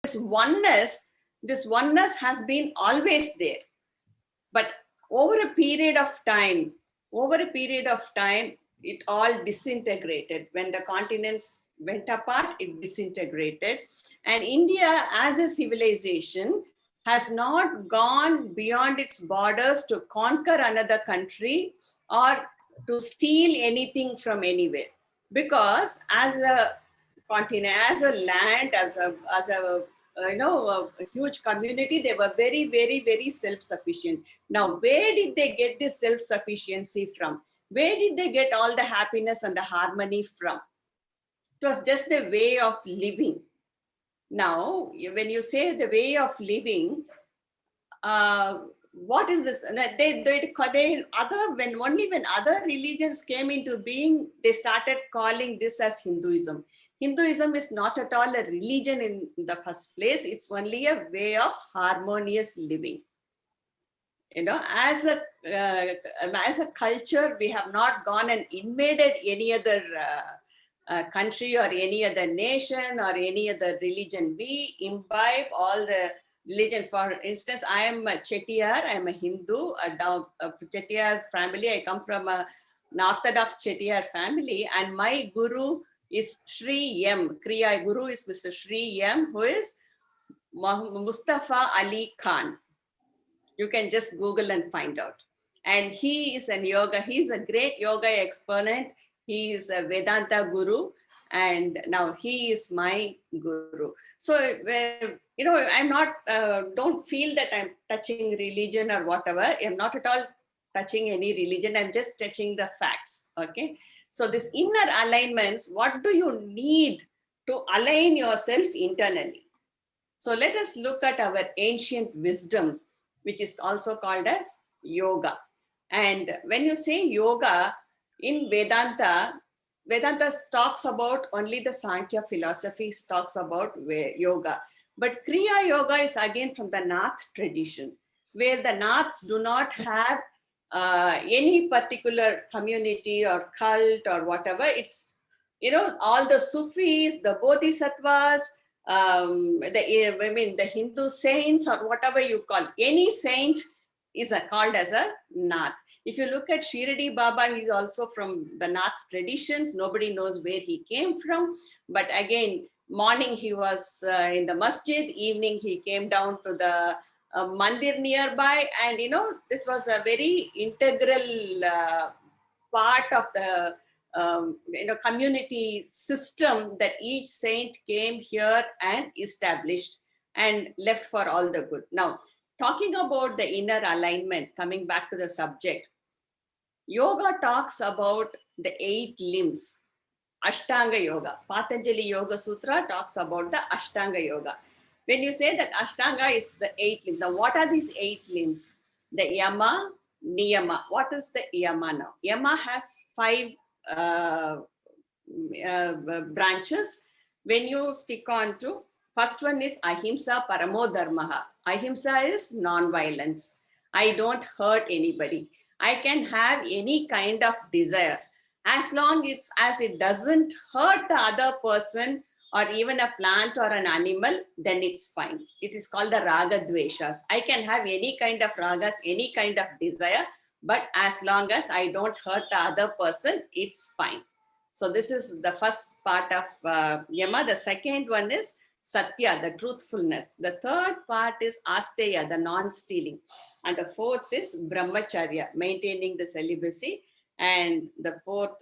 this oneness has been always there. But over a period of time, it all disintegrated. When the continents went apart, it disintegrated. And India as a civilization has not gone beyond its borders to conquer another country or to steal anything from anywhere. Because as a continent, as a land, as a a huge community, they were very, very, very self-sufficient. Now, where did they get this self-sufficiency from? Where did they get all the happiness and the harmony from? It was just the way of living. Now, when you say the way of living, what is this? When other religions came into being, they started calling this as Hinduism. Hinduism is not at all a religion in the first place. It's only a way of harmonious living. As a culture, we have not gone and invaded any other country or any other nation or any other religion. We imbibe all the religion. For instance, I am a Chettiar, I am a Hindu, a Chettiar family. I come from an Orthodox Chettiar family, and my guru is Sri M. Kriya Guru is Mr. Sri M, who is Mustafa Ali Khan. You can just Google and find out. And he is he's a great yoga exponent. He is a Vedanta guru, and now he is my guru. So, I'm not, don't feel that I'm touching religion or whatever. I'm not at all touching any religion. I'm just touching the facts, okay? So this inner alignments, what do you need to align yourself internally? So let us look at our ancient wisdom, which is also called as yoga. And when you say yoga in Vedanta talks about only the Sankhya philosophy, talks about yoga. But Kriya Yoga is again from the Nath tradition, where the Naths do not have any particular community or cult or whatever. It's, all the Sufis, the Bodhisattvas, the Hindu saints or whatever you call, any saint is called as a Nath. If you look at Shirdi Baba, he's also from the Nath traditions. Nobody knows where he came from. But again, morning he was in the masjid, evening he came down to the mandir nearby. And, this was a very integral part of the community system that each saint came here and established and left for all the good. Now, talking about the inner alignment, coming back to the subject, yoga talks about the 8 limbs, Ashtanga Yoga. Patanjali Yoga Sutra talks about the Ashtanga Yoga. When you say that Ashtanga is the 8 limbs, now what are these 8 limbs? The Yama, Niyama. What is the Yama now? Yama has 5 branches. When you stick on to, first one is Ahimsa Paramo Dharmaha. Ahimsa is non-violence. I don't hurt anybody. I can have any kind of desire. As long as it doesn't hurt the other person or even a plant or an animal, then it's fine. It is called the Raga Dveshas. I can have any kind of ragas, any kind of desire, but as long as I don't hurt the other person, it's fine. So this is the first part of Yama. The second one is Satya, the truthfulness. The third part is Asteya, the non-stealing. And the fourth is Brahmacharya, maintaining the celibacy. And the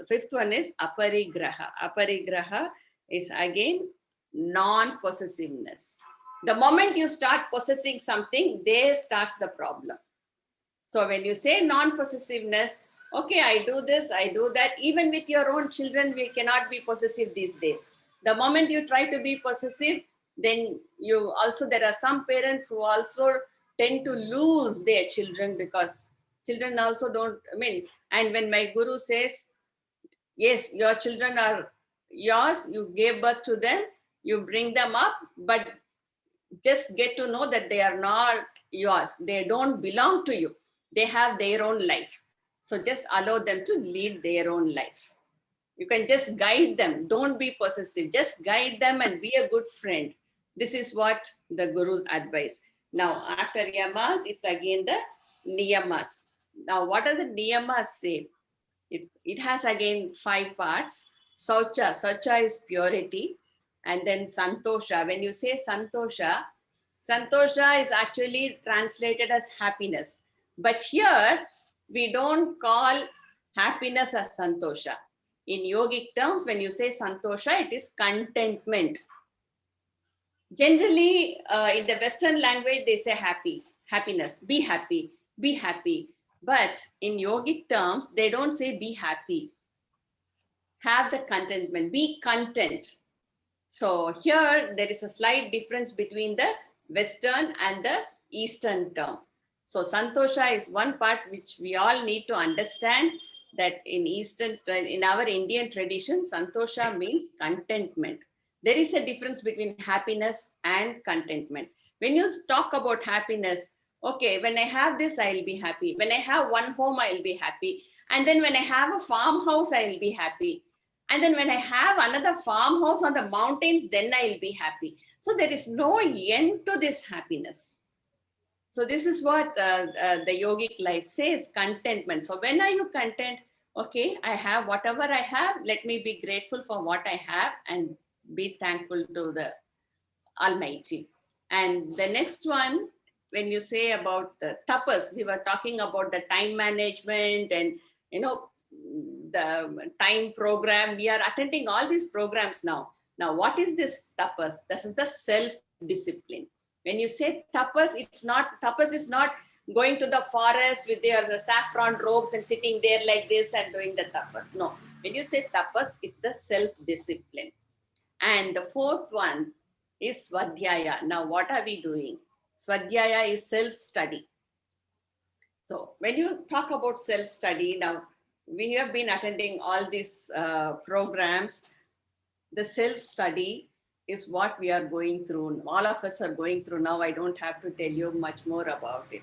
fifth one is Aparigraha. Aparigraha is again non-possessiveness. The moment you start possessing something, there starts the problem. So when you say non-possessiveness, okay, I do this, I do that. Even with your own children, we cannot be possessive these days. The moment you try to be possessive, then there are some parents who also tend to lose their children because children also don't, and when my guru says, yes, your children are yours, you gave birth to them, you bring them up, but just get to know that they are not yours. They don't belong to you. They have their own life. So just allow them to live their own life. You can just guide them. Don't be possessive. Just guide them and be a good friend. This is what the Guru's advice. Now, after yamas, it's again the niyamas. Now, what are the niyamas say? It has again 5 parts. Saucha, saucha is purity. And then santosha. When you say santosha, santosha is actually translated as happiness. But here, we don't call happiness as santosha. In yogic terms, when you say santosha, it is contentment. Generally, in the Western language, they say happy, happiness, be happy, be happy. But in yogic terms, they don't say be happy. Have the contentment, be content. So here, there is a slight difference between the Western and the Eastern term. So santosha is one part which we all need to understand, that in our Indian tradition, santosha means contentment. There is a difference between happiness and contentment. When you talk about happiness, okay, when I have this, I'll be happy. When I have one home, I'll be happy. And then when I have a farmhouse, I'll be happy. And then when I have another farmhouse on the mountains, then I'll be happy. So there is no end to this happiness. So this is what the yogic life says, contentment. So when are you content? Okay, I have whatever I have. Let me be grateful for what I have and be thankful to the Almighty. And the next one, when you say about the tapas, we were talking about the time management and, the time program. We are attending all these programs now. Now, what is this tapas? This is the self-discipline. When you say tapas is not going to the forest with their saffron robes and sitting there like this and doing the tapas. No, when you say tapas, it's the self-discipline. And the fourth one is Swadhyaya. Now, what are we doing? Swadhyaya is self-study. So when you talk about self-study, now we have been attending all these programs. The self-study is what we are going through. All of us are going through now. I don't have to tell you much more about it.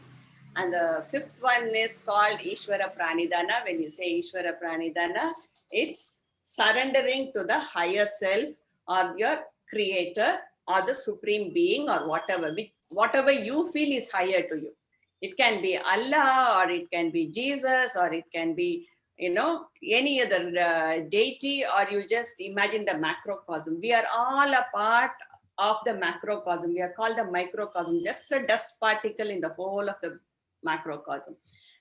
And the fifth one is called Ishvara Pranidhana. When you say Ishvara Pranidhana, it's surrendering to the higher self or your creator or the supreme being or whatever you feel is higher to you. It can be Allah, or it can be Jesus, or it can be, any other deity, or you just imagine the macrocosm. We are all a part of the macrocosm. We are called the microcosm, just a dust particle in the whole of the macrocosm.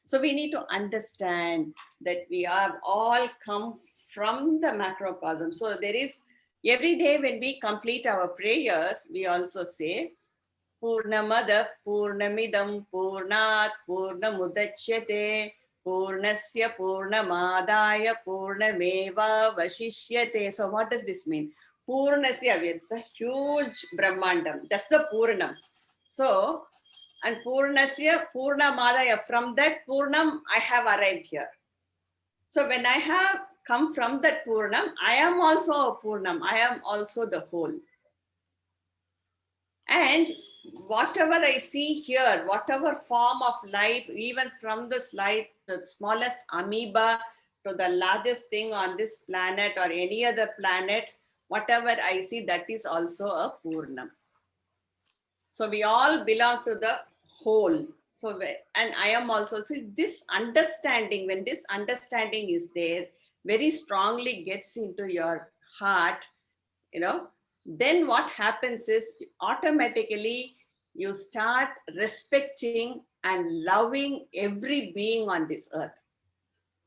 So we need to understand that we are all come from the macrocosm. So there is, every day when we complete our prayers, we also say, Purnamada Purnamidam Purnat Purnamudachyate Purnasya Purnamadaya Purnameva Vashishyate. So what does this mean? Purnasya, it's a huge Brahmandam. That's the Purnam. So, and Purnasya Purnamadaya, from that Purnam, I have arrived here. So when I have come from that Purnam, I am also a Purnam. I am also the whole. And whatever I see here, whatever form of life, even from the smallest amoeba to the largest thing on this planet or any other planet, whatever I see, that is also a Purnam. So we all belong to the whole. So, and I am also, see, this understanding, when this understanding is there, very strongly gets into your heart, then what happens is automatically you start respecting and loving every being on this earth.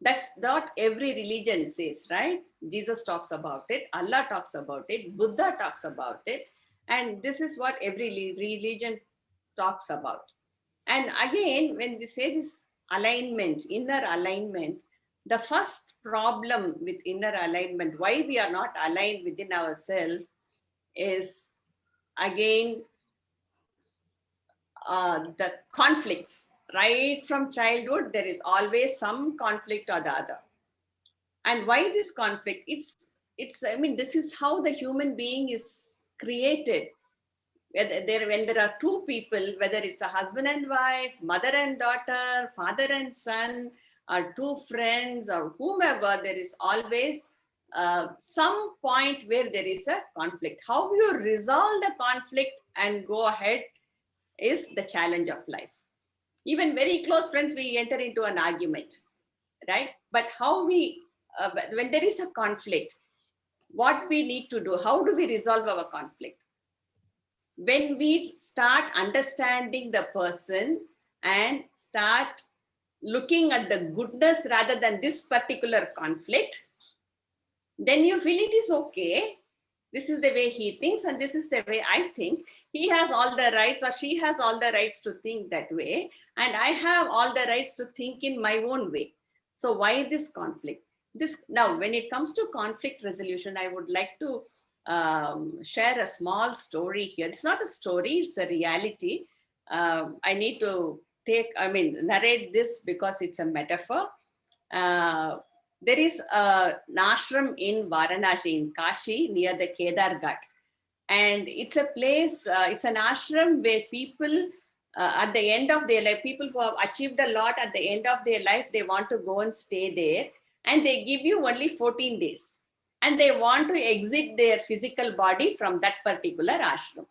That's what every religion says, right? Jesus talks about it, Allah talks about it, Buddha talks about it. And this is what every religion talks about. And again, when we say this alignment, inner alignment, the first problem with inner alignment, why we are not aligned within ourselves, is again the conflicts. Right from childhood, there is always some conflict or the other. And why this conflict? This is how the human being is created. When there are two people, whether it's a husband and wife, mother and daughter, father and son, or two friends, or whomever, there is always some point where there is a conflict. How you resolve the conflict and go ahead is the challenge of life. Even very close friends, we enter into an argument, right? But how we, when there is a conflict, what we need to do, how do we resolve our conflict? When we start understanding the person and start looking at the goodness rather than this particular conflict, then you feel it is okay. This is the way he thinks and this is the way I think. He has all the rights or she has all the rights to think that way. And I have all the rights to think in my own way. So why this conflict? Now, when it comes to conflict resolution, I would like to share a small story here. It's not a story, it's a reality. I need to narrate this because it's a metaphor. There is an ashram in Varanasi, in Kashi, near the Kedar Ghat. And it's a place, it's an ashram where people, at the end of their life, people who have achieved a lot at the end of their life, they want to go and stay there. And they give you only 14 days. And they want to exit their physical body from that particular ashram.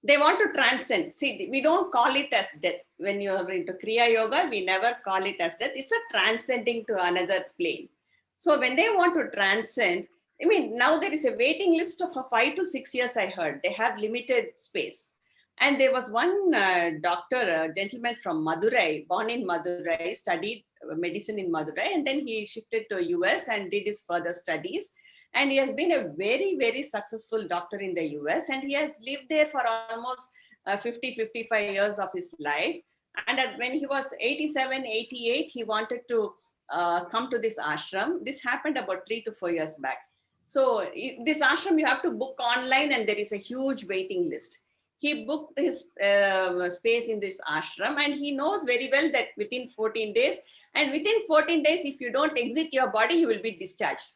They want to transcend. See, we don't call it as death. When you're into Kriya Yoga, we never call it as death. It's a transcending to another plane. So when they want to transcend, now there is a waiting list of 5 to 6 years, I heard. They have limited space. And there was one doctor, a gentleman from Madurai, born in Madurai, studied medicine in Madurai, and then he shifted to US and did his further studies. And he has been a very, very successful doctor in the US, and he has lived there for almost 50, 55 years of his life. And when he was 87, 88, he wanted to come to this ashram. This happened about 3 to 4 years back. So this ashram, you have to book online and there is a huge waiting list. He booked his space in this ashram and he knows very well that within 14 days, and within 14 days, if you don't exit your body, you will be discharged.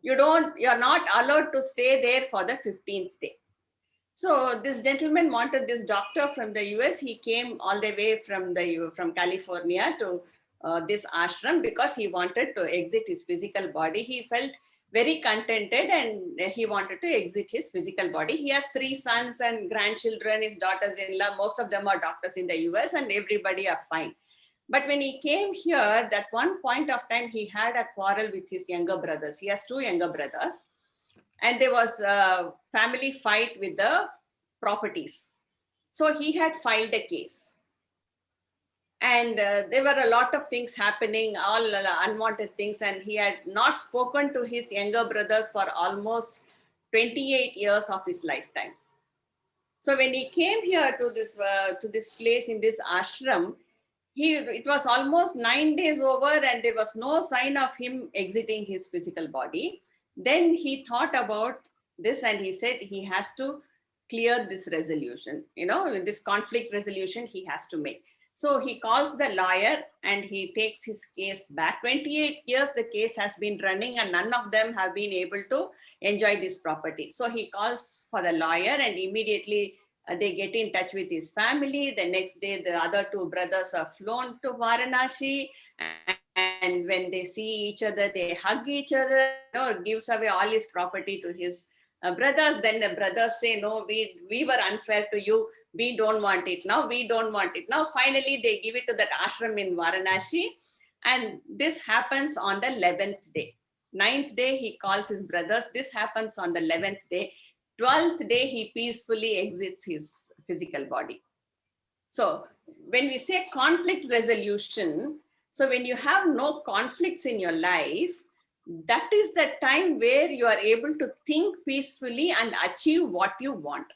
You're not allowed to stay there for the 15th day. So this gentleman wanted this doctor from the US. He came all the way from California to this ashram because he wanted to exit his physical body. He felt very contented and he wanted to exit his physical body. He has 3 sons and grandchildren, his daughters-in-law, most of them are doctors in the US and everybody are fine. But when he came here, at one point of time, he had a quarrel with his younger brothers. He has 2 younger brothers. And there was a family fight with the properties. So he had filed a case. And there were a lot of things happening, all unwanted things. And he had not spoken to his younger brothers for almost 28 years of his lifetime. So when he came here to this place in this ashram, it was almost 9 days over and there was no sign of him exiting his physical body. Then he thought about this and he said he has to clear this resolution, this conflict resolution he has to make. So he calls the lawyer and he takes his case back. 28 years the case has been running and none of them have been able to enjoy this property. So he calls for the lawyer and immediately they get in touch with his family. The next day, the other 2 brothers are flown to Varanasi. And when they see each other, they hug each other, gives away all his property to his brothers. Then the brothers say, no, we were unfair to you. We don't want it now. We don't want it now. Finally, they give it to that ashram in Varanasi. And this happens on the 11th day. 9th day, he calls his brothers. This happens on the 11th day. 12th day, he peacefully exits his physical body. So when we say conflict resolution, so when you have no conflicts in your life, that is the time where you are able to think peacefully and achieve what you want.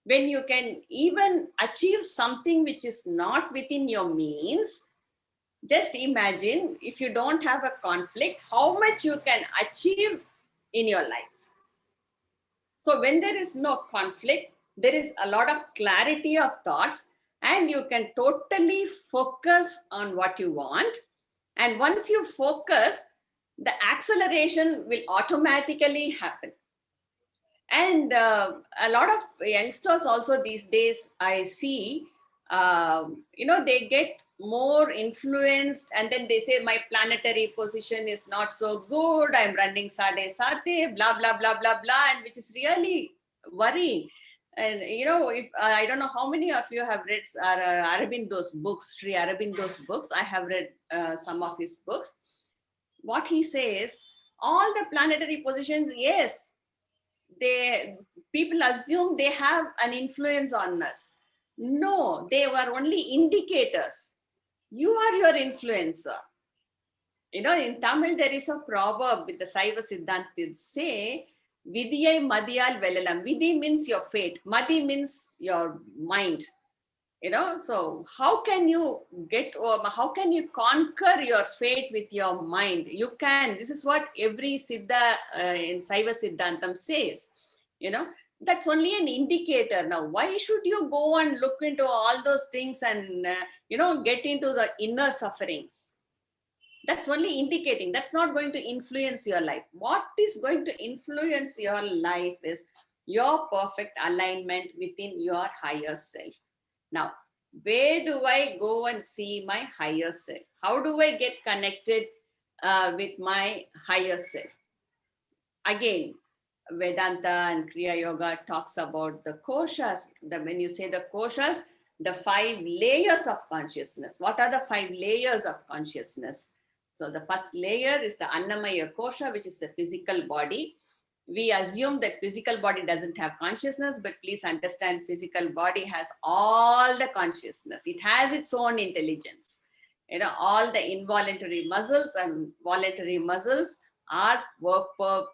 When you can even achieve something which is not within your means, just imagine if you don't have a conflict, how much you can achieve in your life. So when there is no conflict, there is a lot of clarity of thoughts and you can totally focus on what you want. And once you focus, the acceleration will automatically happen. And a lot of youngsters also these days, I see they get more influenced, and then they say my planetary position is not so good. I'm running sade sate, blah, blah, blah, blah, blah, and which is really worrying. And, if I don't know how many of you have read Aurobindo's books, Sri Aurobindo's books. I have read some of his books. What he says, all the planetary positions, yes, people assume they have an influence on us. No, they were only indicators. You are your influencer. In Tamil, there is a proverb with the Saiva Siddhantas say, Vidiyai Madiyal Velalam. Vidhi means your fate. Madi means your mind. So how can you conquer your fate with your mind? You can. This is what every Siddha in Saiva Siddhantam says. That's only an indicator. Now, why should you go and look into all those things and, get into the inner sufferings? That's only indicating. That's not going to influence your life. What is going to influence your life is your perfect alignment within your higher self. Now, where do I go and see my higher self? How do I get connected with my higher self? Again, Vedanta and Kriya Yoga talks about the koshas. When you say the koshas, the 5 layers of consciousness. What are the 5 layers of consciousness? So the first layer is the Annamaya kosha, which is the physical body. We assume that physical body doesn't have consciousness, but please understand, physical body has all the consciousness. It has its own intelligence. All the involuntary muscles and voluntary muscles are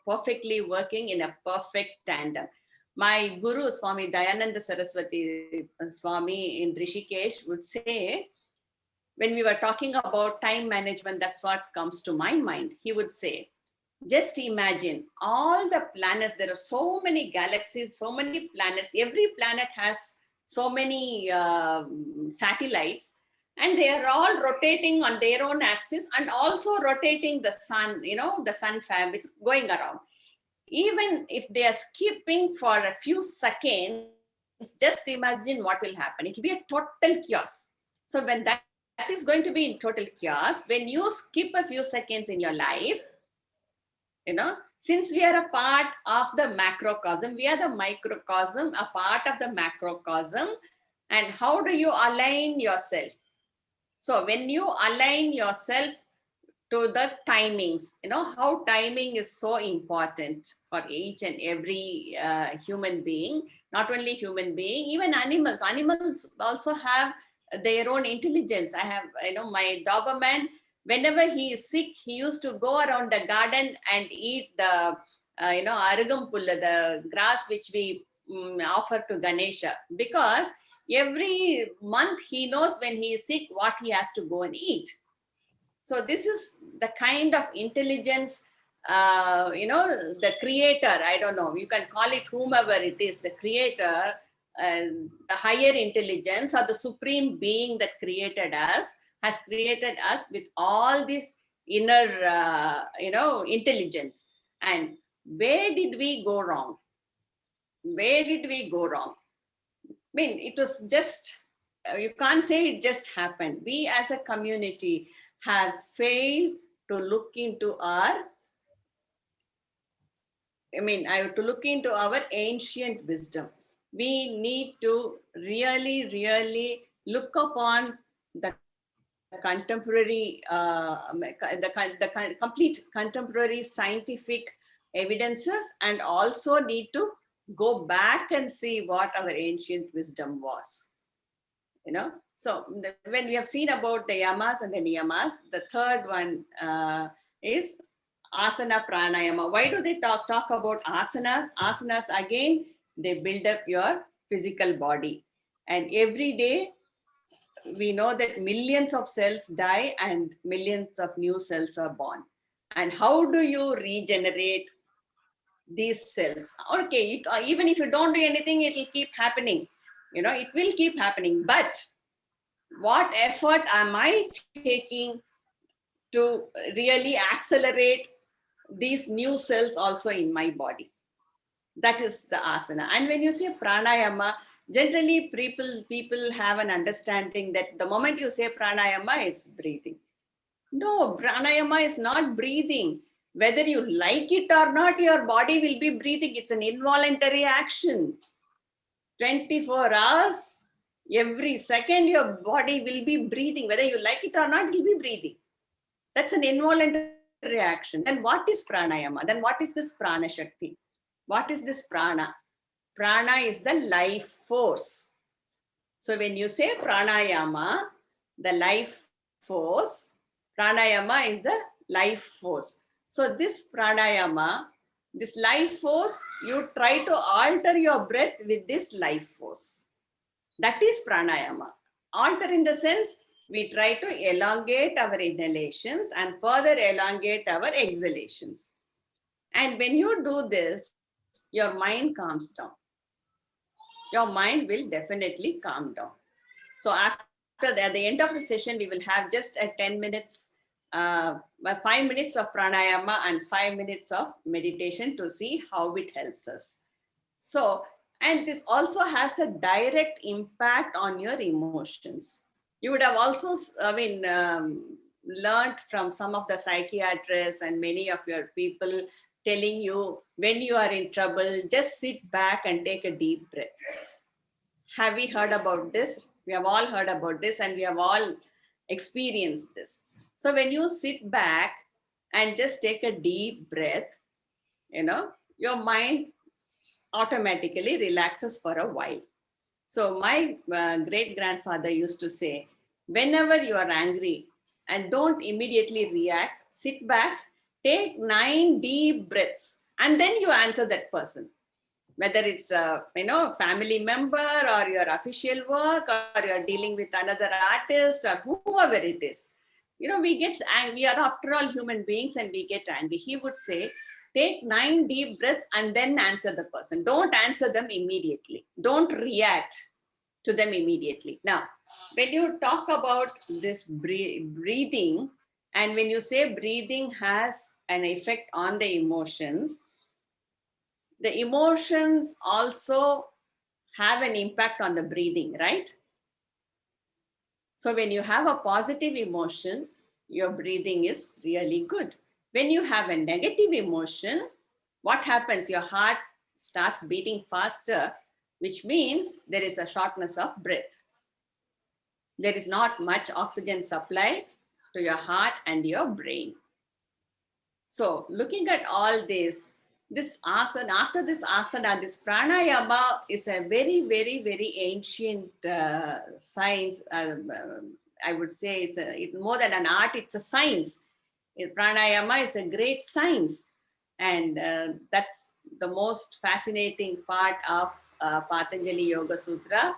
perfectly working in a perfect tandem. My guru, Swami Dayananda Saraswati Swami in Rishikesh, would say, when we were talking about time management, that's what comes to my mind. He would say, just imagine all the planets. There are so many galaxies, so many planets. Every planet has so many satellites, and they are all rotating on their own axis and also rotating the sun, the sun fabric going around. Even if they are skipping for a few seconds, just imagine what will happen. It will be a total chaos. So when that is going to be in total chaos, when you skip a few seconds in your life, since we are a part of the macrocosm, we are the microcosm, a part of the macrocosm. And how do you align yourself? So when you align yourself to the timings, how timing is so important for each and every human being, not only human being, even animals. Animals also have their own intelligence. I have, my Doberman, whenever he is sick, he used to go around the garden and eat the, arugampulla, the grass which we offer to Ganesha, because every month he knows when he is sick what he has to go and eat. So this is the kind of intelligence, the creator, I don't know, you can call it whomever it is, the creator, the higher intelligence or the supreme being that created us, has created us with all this inner, intelligence. And where did we go wrong? Where did we go wrong? I mean, it was just, you can't say it just happened. We as a community have failed to look into our, to look into our ancient wisdom. We need to really, really look upon the contemporary, the complete contemporary scientific evidences, and also need to go back and see what our ancient wisdom was. So when we have seen about the yamas and the niyamas, the third one is asana pranayama. Why do they talk about asanas? Asanas, again, they build up your physical body. And every day, we know that millions of cells die and millions of new cells are born. And how do you regenerate these cells? Okay, even if you don't do anything, it will keep happening. It will keep happening. But what effort am I taking to really accelerate these new cells also in my body? That is the asana. And when you say pranayama, Generally, people have an understanding that the moment you say pranayama, it's breathing. No, pranayama is not breathing. Whether you like it or not, your body will be breathing. It's an involuntary action. 24 hours, every second, your body will be breathing. Whether you like it or not, it will be breathing. That's an involuntary action. Then what is pranayama? Then what is this prana shakti? What is this prana? Prana is the life force. So when you say pranayama, the life force, pranayama is the life force. So this pranayama, this life force, you try to alter your breath with this life force. That is pranayama. Alter in the sense, we try to elongate our inhalations and further elongate our exhalations. And when you do this, your mind calms down. Your mind will definitely calm down. So after at the end of the session, we will have just a 10 minutes, 5 minutes of pranayama and 5 minutes of meditation to see how it helps us. So, and this also has a direct impact on your emotions. You would have also, learned from some of the psychiatrists and many of your people telling you, when you are in trouble, just sit back and take a deep breath. Have we heard about this? We have all heard about this and we have all experienced this. So when you sit back and just take a deep breath, your mind automatically relaxes for a while. So my great grandfather used to say, whenever you are angry and don't immediately react, sit back, take 9 deep breaths, and then you answer that person. Whether it's a family member or your official work or you're dealing with another artist or whoever it is. We get angry. We are after all human beings and we get angry. He would say, take 9 deep breaths and then answer the person. Don't answer them immediately. Don't react to them immediately. Now, when you talk about this breathing, and when you say breathing has an effect on the emotions also have an impact on the breathing, right? So when you have a positive emotion, your breathing is really good. When you have a negative emotion, what happens? Your heart starts beating faster, which means there is a shortness of breath. There is not much oxygen supply to your heart and your brain. So looking at all this asana, after this asana, this pranayama is a very, very, very ancient science. I would say it's more than an art, it's a science. Pranayama is a great science. And that's the most fascinating part of Patanjali Yoga Sutra.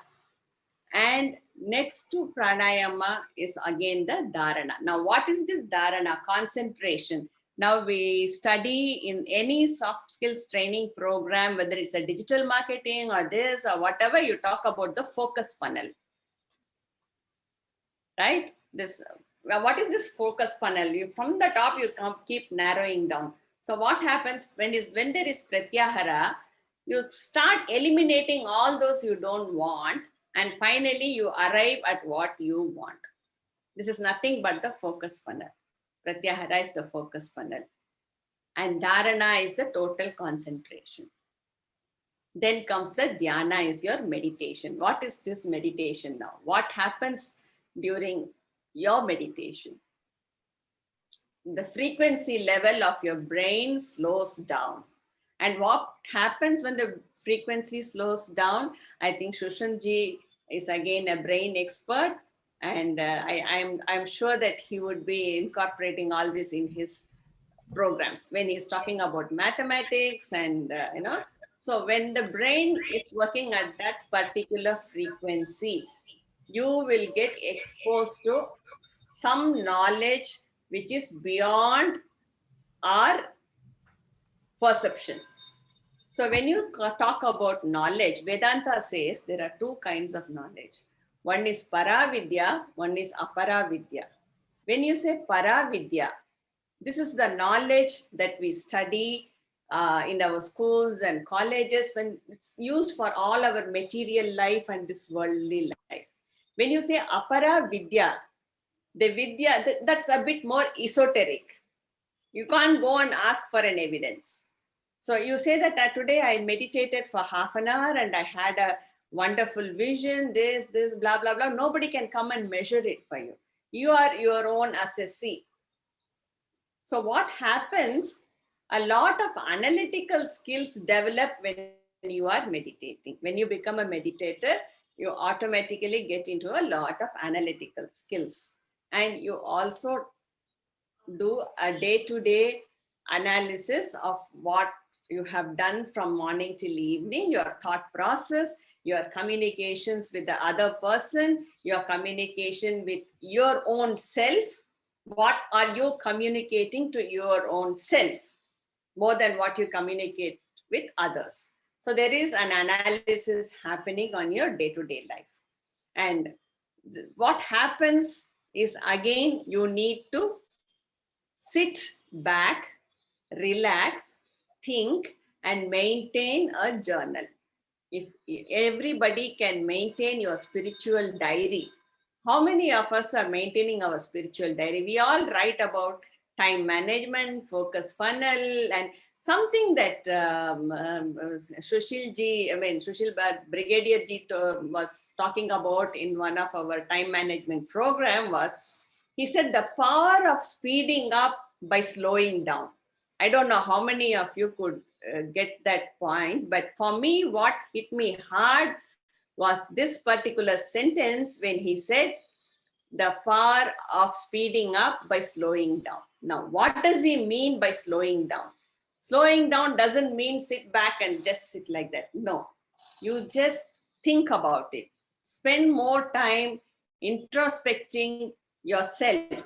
And next to pranayama is again the dharana. Now, what is this dharana? Concentration. Now we study in any soft skills training program, whether it's a digital marketing or this or whatever, you talk about the focus funnel, right? What is this focus funnel? From the top, you keep narrowing down. So what happens when there is pratyahara, you start eliminating all those you don't want, and finally you arrive at what you want. This is nothing but the focus funnel. Pratyahara is the focus funnel. And dharana is the total concentration. Then comes the dhyana, is your meditation. What is this meditation now? What happens during your meditation? The frequency level of your brain slows down. And what happens when the frequency slows down? I think Shushanji is again a brain expert. And I'm sure that he would be incorporating all this in his programs when he's talking about mathematics and, So when the brain is working at that particular frequency, you will get exposed to some knowledge which is beyond our perception. So when you talk about knowledge, Vedanta says there are 2 kinds of knowledge. One is Paravidya, one is Aparavidya. When you say Paravidya, this is the knowledge that we study in our schools and colleges, when it's used for all our material life and this worldly life. When you say apara vidya, the vidya, that's a bit more esoteric. You can't go and ask for an evidence. So you say that today I meditated for half an hour and I had a wonderful vision, this, blah, blah, blah. Nobody can come and measure it for you. You are your own assessee. So what happens, a lot of analytical skills develop when you are meditating. When you become a meditator, you automatically get into a lot of analytical skills. And you also do a day-to-day analysis of what you have done from morning till evening, your thought process, your communications with the other person, your communication with your own self. What are you communicating to your own self more than what you communicate with others? So there is an analysis happening on your day-to-day life. And what happens is, again, you need to sit back, relax, think, and maintain a journal. If everybody can maintain your spiritual diary, how many of us are maintaining our spiritual diary? We all write about time management, focus funnel, and something that Sushil Brigadier Ji was talking about in one of our time management program was, he said the power of speeding up by slowing down. I don't know how many of you could get that point, but for me, what hit me hard was this particular sentence when he said, the power of speeding up by slowing down. Now, what does he mean by slowing down? Slowing down doesn't mean sit back and just sit like that. No, you just think about it. Spend more time introspecting yourself.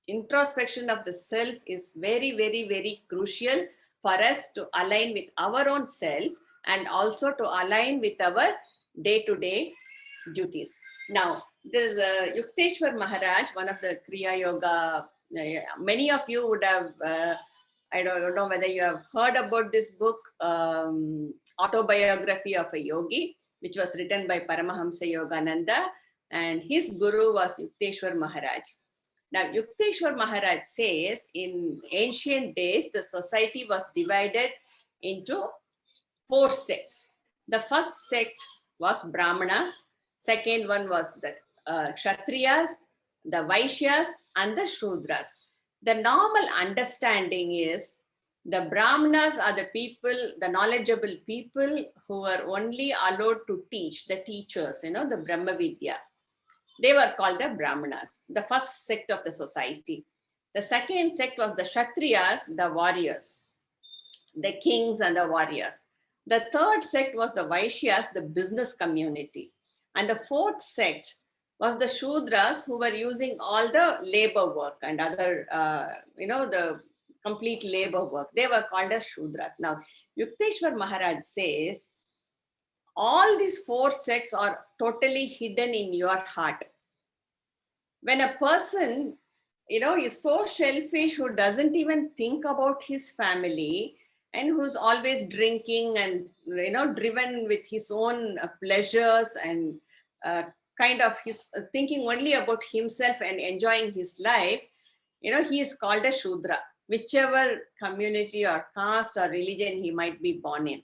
Introspection of the self is very, very, very crucial for us to align with our own self and also to align with our day-to-day duties. Now, there's Yukteswar Maharaj, one of the Kriya Yoga. Many of you would have, I don't know whether you have heard about this book, Autobiography of a Yogi, which was written by Paramahamsa Yogananda, and his guru was Yukteswar Maharaj. Now, Yukteswar Maharaj says in ancient days, the society was divided into 4 sects. The first sect was Brahmana, second one was the Kshatriyas, the Vaishyas, and the Shudras. The normal understanding is the Brahmanas are the people, the knowledgeable people who are only allowed to teach, the teachers, the Brahma Vidya. They were called the Brahmanas, the first sect of the society. The second sect was the Kshatriyas, the warriors, the kings and the warriors. The third sect was the Vaishyas, the business community. And the fourth sect was the Shudras, who were using all the labor work and other, the complete labor work. They were called as Shudras. Now, Yukteswar Maharaj says, all these 4 sects are totally hidden in your heart. When a person, is so selfish, who doesn't even think about his family and who's always drinking and, driven with his own pleasures and kind of his thinking only about himself and enjoying his life, he is called a Shudra, whichever community or caste or religion he might be born in,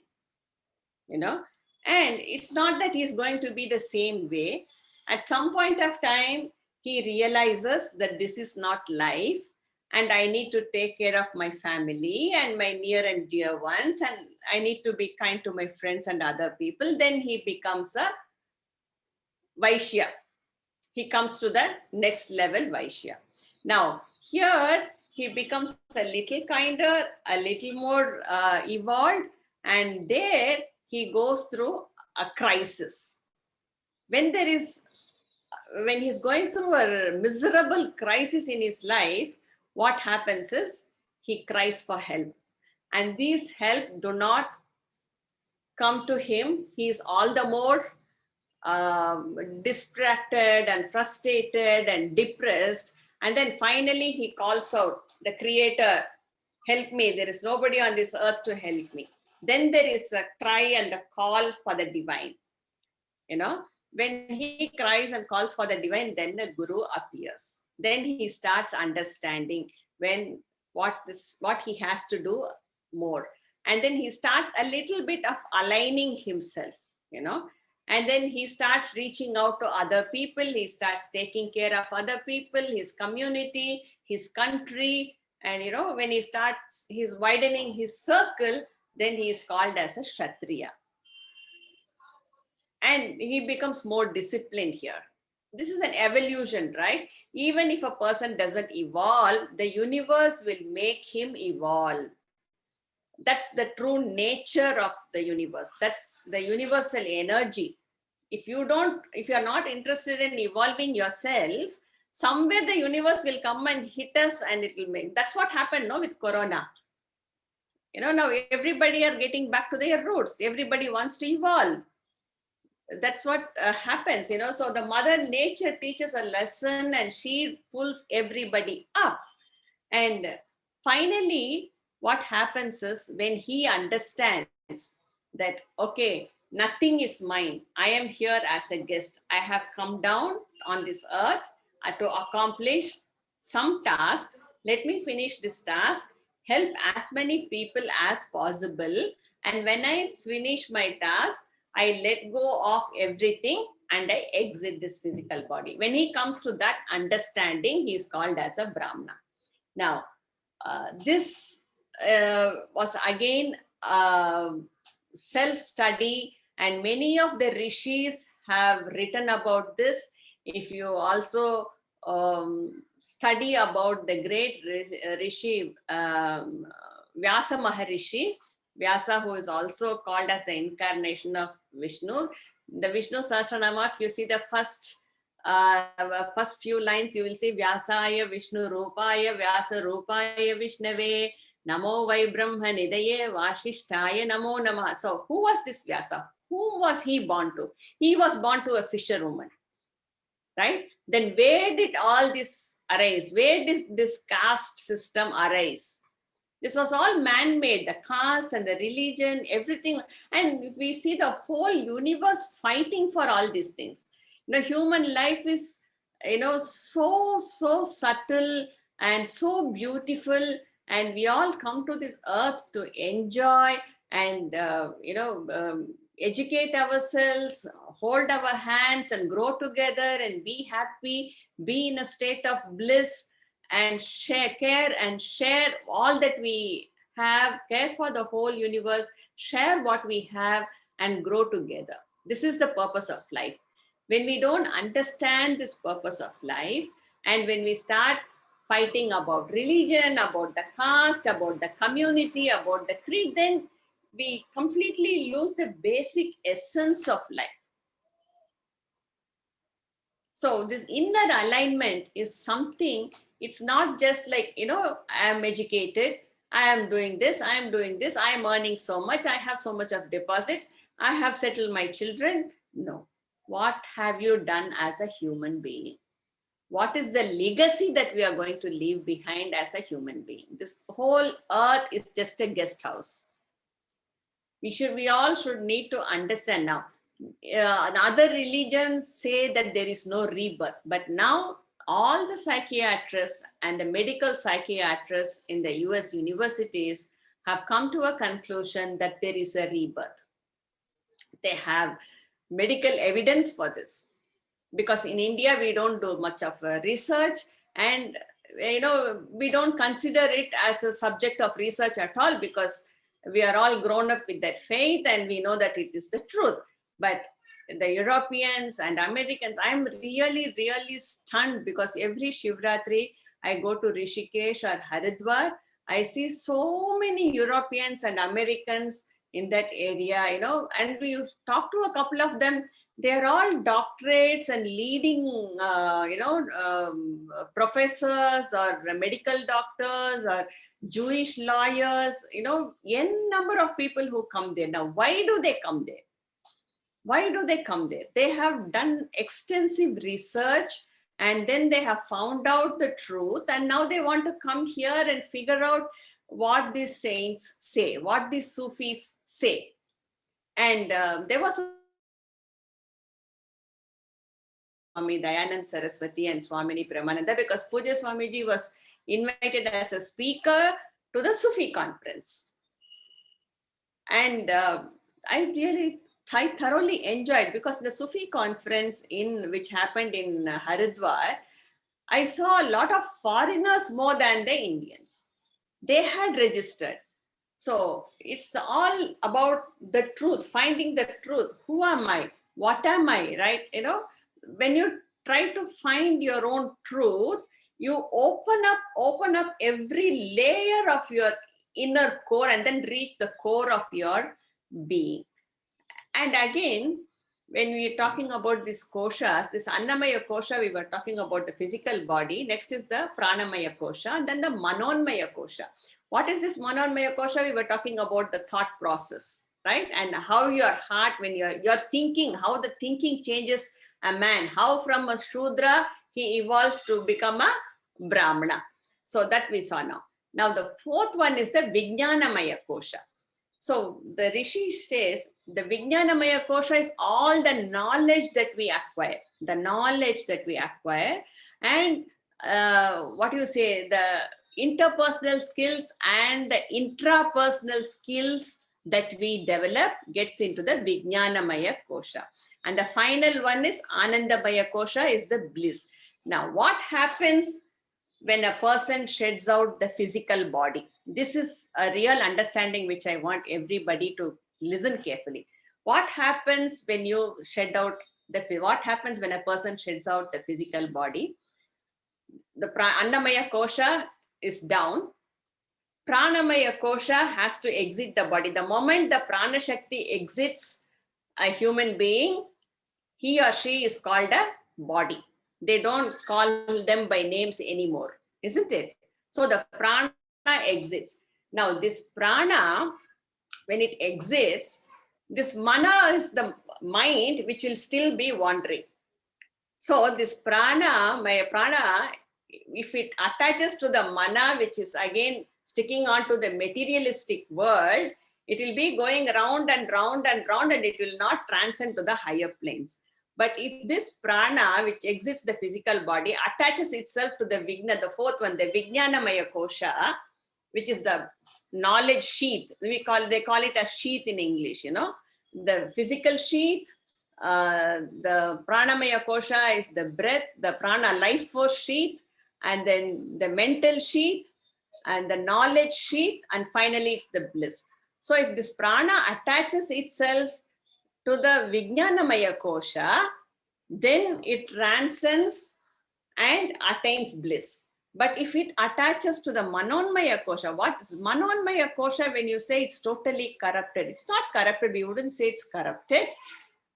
And it's not that he's going to be the same way. At some point of time, he realizes that this is not life and I need to take care of my family and my near and dear ones, and I need to be kind to my friends and other people. Then he becomes a Vaishya. He comes to the next level Vaishya. Now, here he becomes a little kinder, a little more evolved, and there he goes through a crisis. When he's going through a miserable crisis in his life, what happens is he cries for help. And these help do not come to him. He's all the more distracted and frustrated and depressed. And then finally he calls out the Creator, help me. There is nobody on this earth to help me. Then there is a cry and a call for the divine. When he cries and calls for the divine, then the guru appears. Then he starts understanding what he has to do more. And then he starts a little bit of aligning himself, and then he starts reaching out to other people. He starts taking care of other people, his community, his country. And when he's widening his circle, then he is called as a Kshatriya. And he becomes more disciplined here. This is an evolution, right? Even if a person doesn't evolve, the universe will make him evolve. That's the true nature of the universe. That's the universal energy. If you are not interested in evolving yourself, somewhere the universe will come and hit us, and it will make. That's what happened, no, with Corona. Now everybody are getting back to their roots. Everybody wants to evolve. That's what happens, so the mother nature teaches a lesson, and she pulls everybody up. And finally, what happens is, when he understands that, okay, nothing is mine, I am here as a guest, I have come down on this earth to accomplish some task. Let me finish this task, help as many people as possible, and when I finish my task, I let go of everything and I exit this physical body. When he comes to that understanding, he is called as a Brahmana. Now, this was again self-study, and many of the rishis have written about this. If you also study about the great rishi Vyasa Maharishi, Vyasa, who is also called as the incarnation of Vishnu. The Vishnu Sahasranama, if you see the first few lines, you will see Vyasaya Vishnu Rupaya Vyasa Rupaya Vishnave Namo Vai Brahma Nidaye Vashishtaya Namo Namah. So who was this Vyasa? Whom was he born to? He was born to a fisherwoman, right? Then where did all this arise? Where did this caste system arise? This was all man-made, the caste and the religion, everything. And we see the whole universe fighting for all these things. Human life is, so subtle and so beautiful. And we all come to this earth to enjoy and, educate ourselves, hold our hands and grow together and be happy, be in a state of bliss, and share all that we have, care for the whole universe, share what we have, and grow together. This is the purpose of life. When we don't understand this purpose of life, and when we start fighting about religion, about the caste, about the community, about the creed, then we completely lose the basic essence of life. So this inner alignment is something, it's not just like, I am educated, I am doing this, I am earning so much, I have so much of deposits, I have settled my children. No. What have you done as a human being? What is the legacy that we are going to leave behind as a human being? This whole earth is just a guest house. We all should need to understand now. Other religions say that there is no rebirth, but now all the psychiatrists and the medical psychiatrists in the US universities have come to a conclusion that there is a rebirth. They have medical evidence for this, because in India we don't do much of research, and we don't consider it as a subject of research at all, because we are all grown up with that faith and we know that it is the truth. But the Europeans and Americans, I'm really, really stunned, because every Shivratri I go to Rishikesh or Haridwar, I see so many Europeans and Americans in that area, and we talk to a couple of them. They're all doctorates and leading, professors or medical doctors or Jewish lawyers, n number of people who come there. Now, why do they come there? Why do they come there? They have done extensive research, and then they have found out the truth, and now they want to come here and figure out what these saints say, what these Sufis say. And there was Swami Dayanand Saraswati and Swamini Premananda, because Puja Swamiji was invited as a speaker to the Sufi conference. And I thoroughly enjoyed, because the Sufi conference which happened in Haridwar, I saw a lot of foreigners more than the Indians. They had registered. So it's all about the truth, finding the truth. Who am I? What am I? Right? When you try to find your own truth, you open up every layer of your inner core and then reach the core of your being. And again, when we're talking about these koshas, this Annamaya kosha, we were talking about the physical body. Next is the Pranamaya kosha, and then the Manonmaya kosha. What is this Manonmaya kosha? We were talking about the thought process, right? And how your heart, when you're thinking, how the thinking changes a man, how from a Shudra he evolves to become a Brahmana. So that we saw now. Now the fourth one is the Vijnanamaya kosha. So the Rishi says the Vijnanamaya kosha is all the knowledge that we acquire, and the interpersonal skills and the intrapersonal skills that we develop gets into the Vijnanamaya kosha. And the final one is Anandamaya kosha, is the bliss. Now, what happens when a person sheds out the physical body? This is a real understanding which I want everybody to listen carefully. What happens when you shed out what happens when a person sheds out the physical body? The Annamaya kosha is down. Pranamaya kosha has to exit the body. The moment the Prana Shakti exits a human being, he or she is called a body. They don't call them by names anymore, isn't it? So the prana exits. Now this prana, when it exits, this mana is the mind which will still be wandering. So this prana, my prana, if it attaches to the mana, which is again sticking on to the materialistic world, it will be going round and round and round, and it will not transcend to the higher planes. But if this prana, which exits the physical body, attaches itself to the Vigna, the fourth one, the Vijnanamaya kosha, which is the knowledge sheath. They call it a sheath in English, the physical sheath. The Pranamaya kosha is the breath, the prana life force sheath, and then the mental sheath, and the knowledge sheath, and finally it's the bliss. So if this prana attaches itself to the Vijnanamaya kosha, then it transcends and attains bliss. But if it attaches to the Manonmaya kosha, what is Manonmaya kosha? When you say it's totally corrupted, it's not corrupted. We wouldn't say it's corrupted.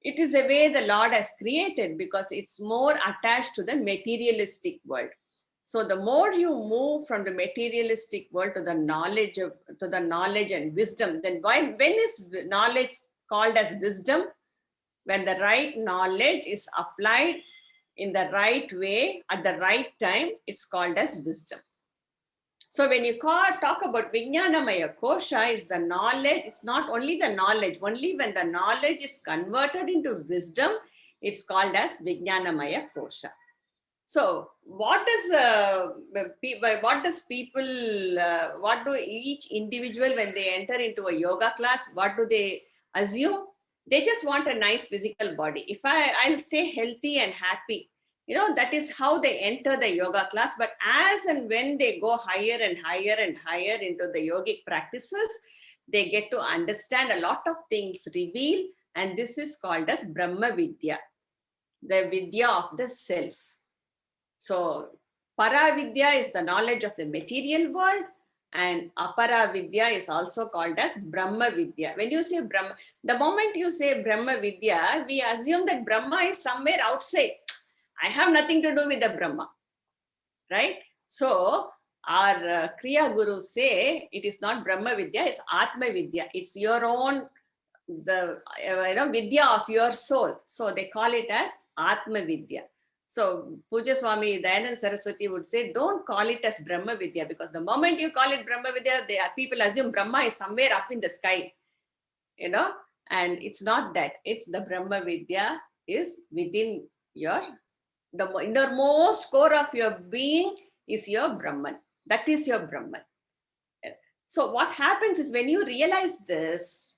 It is the way the Lord has created, because it's more attached to the materialistic world. So the more you move from the materialistic world to the knowledge and wisdom, then when is knowledge called as wisdom? When the right knowledge is applied in the right way at the right time, it's called as wisdom. So when you talk about Vijnanamaya kosha, it's the knowledge. It's not only the knowledge. Only when the knowledge is converted into wisdom, it's called as Vijnanamaya kosha. So what do each individual, when they enter into a yoga class, what do they assume? They just want a nice physical body. If I'll stay healthy and happy, that is how they enter the yoga class. But as and when they go higher and higher and higher into the yogic practices, they get to understand a lot of things reveal, and this is called as Brahma Vidya, the Vidya of the self. So Paravidya is the knowledge of the material world, and Aparavidya is also called as Brahma Vidya. When you say Brahma, the moment you say Brahma Vidya, we assume that Brahma is somewhere outside. I have nothing to do with the Brahma, right? So our Kriya Gurus say it is not Brahma Vidya, it's Atma Vidya. It's your own, the Vidya of your soul. So they call it as Atma Vidya. So Puja Swami Dayanand Saraswati would say, don't call it as Brahma Vidya, because the moment you call it Brahma Vidya, people assume Brahma is somewhere up in the sky, you know, and it's not that. It's the Brahma Vidya is within your, the innermost core of your being is your Brahman. That is your Brahman. So what happens is when you realize this,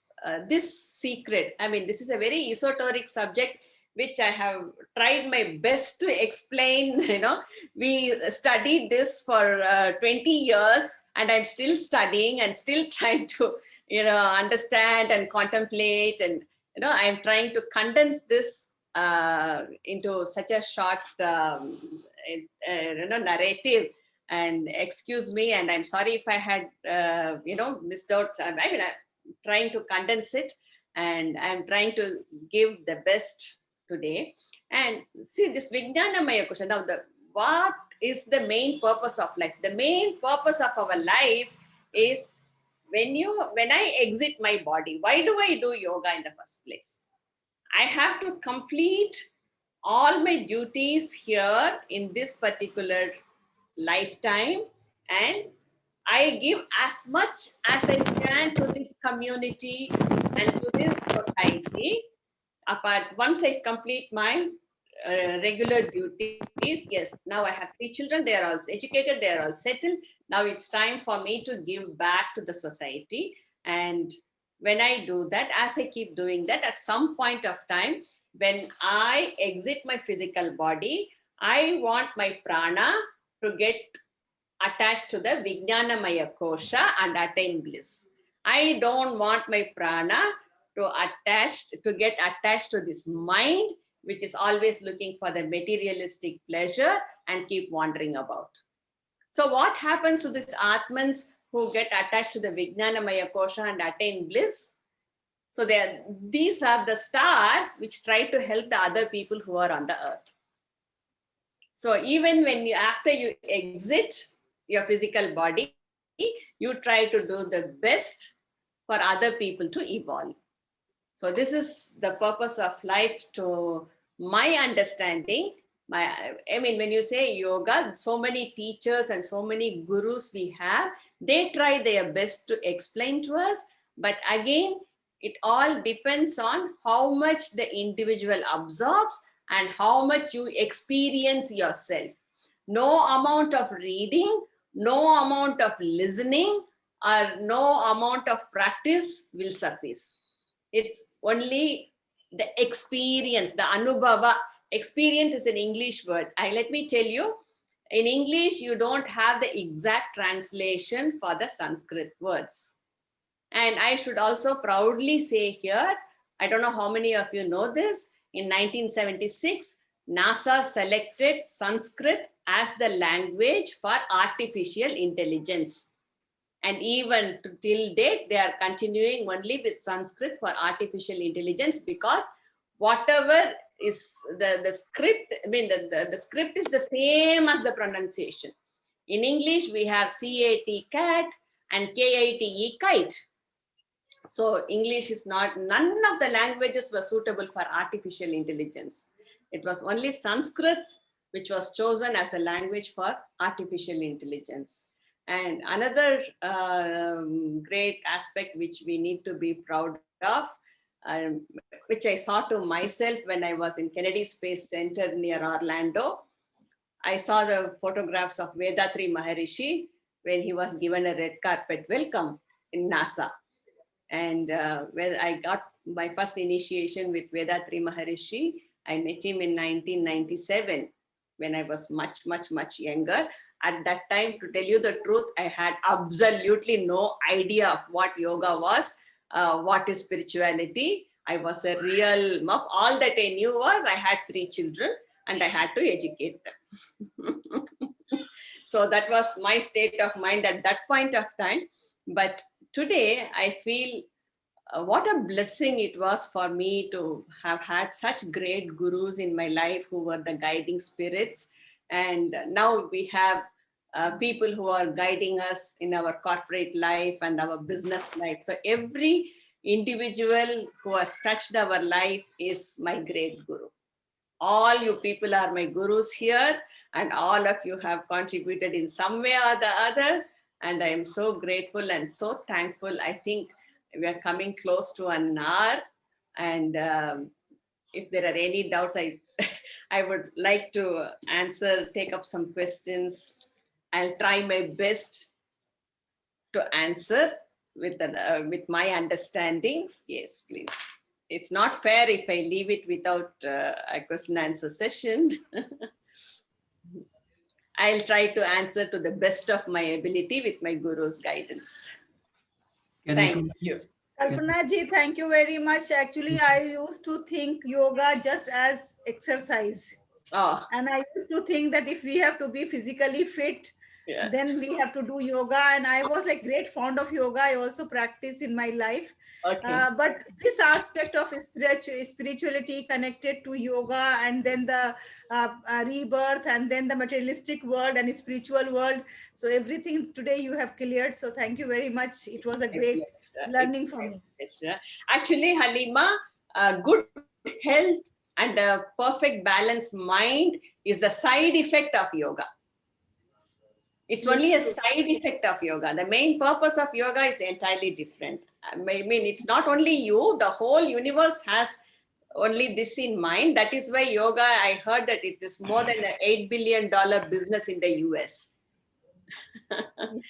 this secret, I mean, this is a very esoteric subject, which I have tried my best to explain. You know, we studied this for 20 years, and I'm still studying and still trying to, you know, understand and contemplate. And, you know, I'm trying to condense this into such a short, you know, narrative. And excuse me, and I'm sorry if I had, you know, missed out. I mean, I'm trying to condense it, and I'm trying to give the best today. And see this Vijnanamaya question. Now, what is the main purpose of life? The main purpose of our life is when I exit my body. Why do I do yoga in the first place? I have to complete all my duties here in this particular lifetime, and I give as much as I can to this community and to this society. Apart, once I complete my regular duties, yes, now I have 3 children, they are all educated, they are all settled. Now it's time for me to give back to the society. And when I do that, as I keep doing that, at some point of time, when I exit my physical body, I want my prana to get attached to the Vijnanamaya Kosha and attain bliss. I don't want my prana to get attached to this mind, which is always looking for the materialistic pleasure and keep wandering about. So what happens to these Atmans who get attached to the Vijnanamaya Kosha and attain bliss? So these are the stars which try to help the other people who are on the earth. So even when after you exit your physical body, you try to do the best for other people to evolve. So this is the purpose of life, to my understanding. I mean, when you say yoga, so many teachers and so many gurus we have, they try their best to explain to us. But again, it all depends on how much the individual absorbs and how much you experience yourself. No amount of reading, no amount of listening, or no amount of practice will suffice. It's only the experience, the anubhava. Experience is an English word. Let me tell you, in English, you don't have the exact translation for the Sanskrit words. And I should also proudly say here, I don't know how many of you know this, in 1976, NASA selected Sanskrit as the language for artificial intelligence. And even till date, they are continuing only with Sanskrit for artificial intelligence, because whatever is the script, I mean, the script is the same as the pronunciation. In English, we have CAT, cat, and KITE, kite. So English is not, none of the languages were suitable for artificial intelligence. It was only Sanskrit which was chosen as a language for artificial intelligence. And another great aspect which we need to be proud of, which I saw to myself when I was in Kennedy Space Center near Orlando. I saw the photographs of Vethathiri Maharishi when he was given a red carpet welcome in NASA. And when I got my first initiation with Vethathiri Maharishi, I met him in 1997 when I was much, much, much younger. At that time, to tell you the truth, I had absolutely no idea of what yoga was, what is spirituality. I was a real muff. All that I knew was I had 3 children and I had to educate them. So that was my state of mind at that point of time. But today, I feel what a blessing it was for me to have had such great gurus in my life who were the guiding spirits. And now we have people who are guiding us in our corporate life and our business life. So every individual who has touched our life is my great guru. All you people are my gurus here, and all of you have contributed in some way or the other. And I am so grateful and so thankful. I think we are coming close to an hour. And if there are any doubts, I would like to answer, take up some questions. I'll try my best to answer with my understanding. Yes, please. It's not fair if I leave it without a question answer session. I'll try to answer to the best of my ability with my guru's guidance. Thank you. Kalpana ji, thank you very much. Actually, I used to think yoga just as exercise. Oh, And I used to think that if we have to be physically fit, yeah. then we have to do yoga. And I was like great fond of yoga. I also practice in my life. Okay. But this aspect of spirituality connected to yoga, and then the rebirth, and then the materialistic world and spiritual world. So everything today you have cleared. So thank you very much. It was a great learning for me. Actually, Halima, good health and a perfect balanced mind is a side effect of yoga. It's only a side effect of yoga. The main purpose of yoga is entirely different. I mean, it's not only you, the whole universe has only this in mind. That is why yoga, I heard that it is more than an $8 billion business in the US.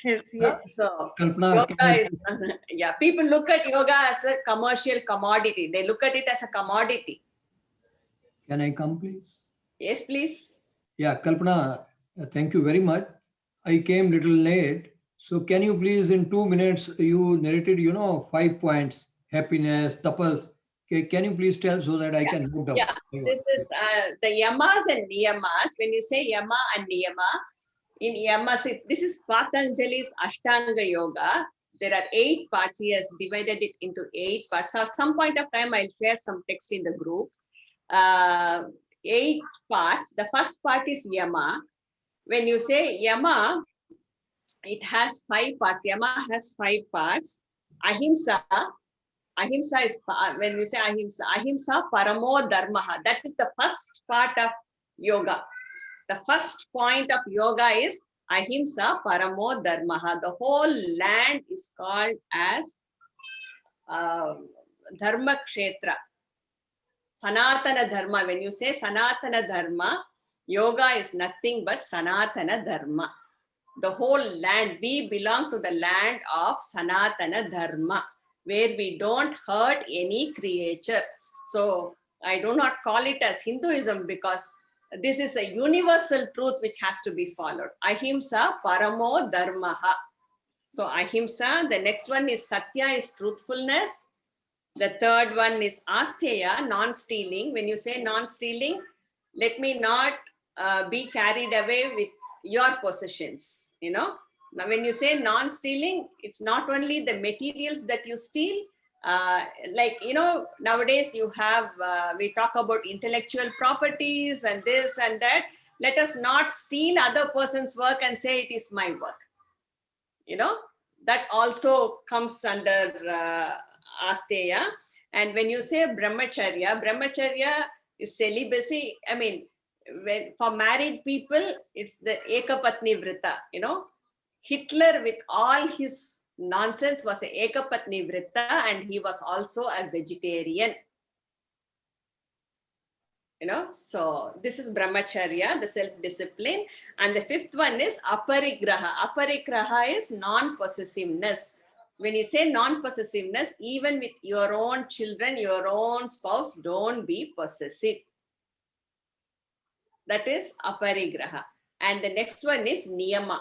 Yes, yes. So, yoga is, yeah, people look at yoga as a commercial commodity. They look at it as a commodity. Can I come, please? Yes, please. Yeah, Kalpana, thank you very much. I came little late. So can you please, in 2 minutes, you narrated, 5 points, happiness, tapas. Can you please tell so that I can note down? Yeah, this is the yamas and niyamas. When you say yama and niyama, in yamas, this is Patanjali's Ashtanga Yoga. There are 8 parts. He has divided it into 8 parts. So at some point of time, I'll share some text in the group. 8 parts. The first part is yama. When you say yama, it has 5 parts. Yama has 5 parts. Ahimsa. Ahimsa is, when you say ahimsa paramo dharma. That is the first part of yoga. The first point of yoga is ahimsa paramo dharma. The whole land is called as dharma kshetra. Sanatana dharma. When you say Sanatana dharma, yoga is nothing but Sanatana dharma. The whole land, we belong to the land of Sanatana dharma, where we don't hurt any creature. So I do not call it as Hinduism because this is a universal truth which has to be followed. Ahimsa paramo dharmaha. So ahimsa, the next one is satya, is truthfulness. The third one is asteya, non-stealing. When you say non-stealing, let me not be carried away with your possessions. Now when you say non-stealing, it's not only the materials that you steal. Nowadays you have, we talk about intellectual properties and this and that. Let us not steal other person's work and say it is my work. That also comes under asteya. And when you say brahmacharya is celibacy. I mean, when for married people, it's the ekapatni vrita. Hitler with all his nonsense was a ekapatni vrita, and he was also a vegetarian. So this is brahmacharya, the self-discipline. And the 5th one is aparigraha. Aparigraha is non-possessiveness. When you say non-possessiveness, even with your own children, your own spouse, don't be possessive. That is aparigraha. And the next one is niyama.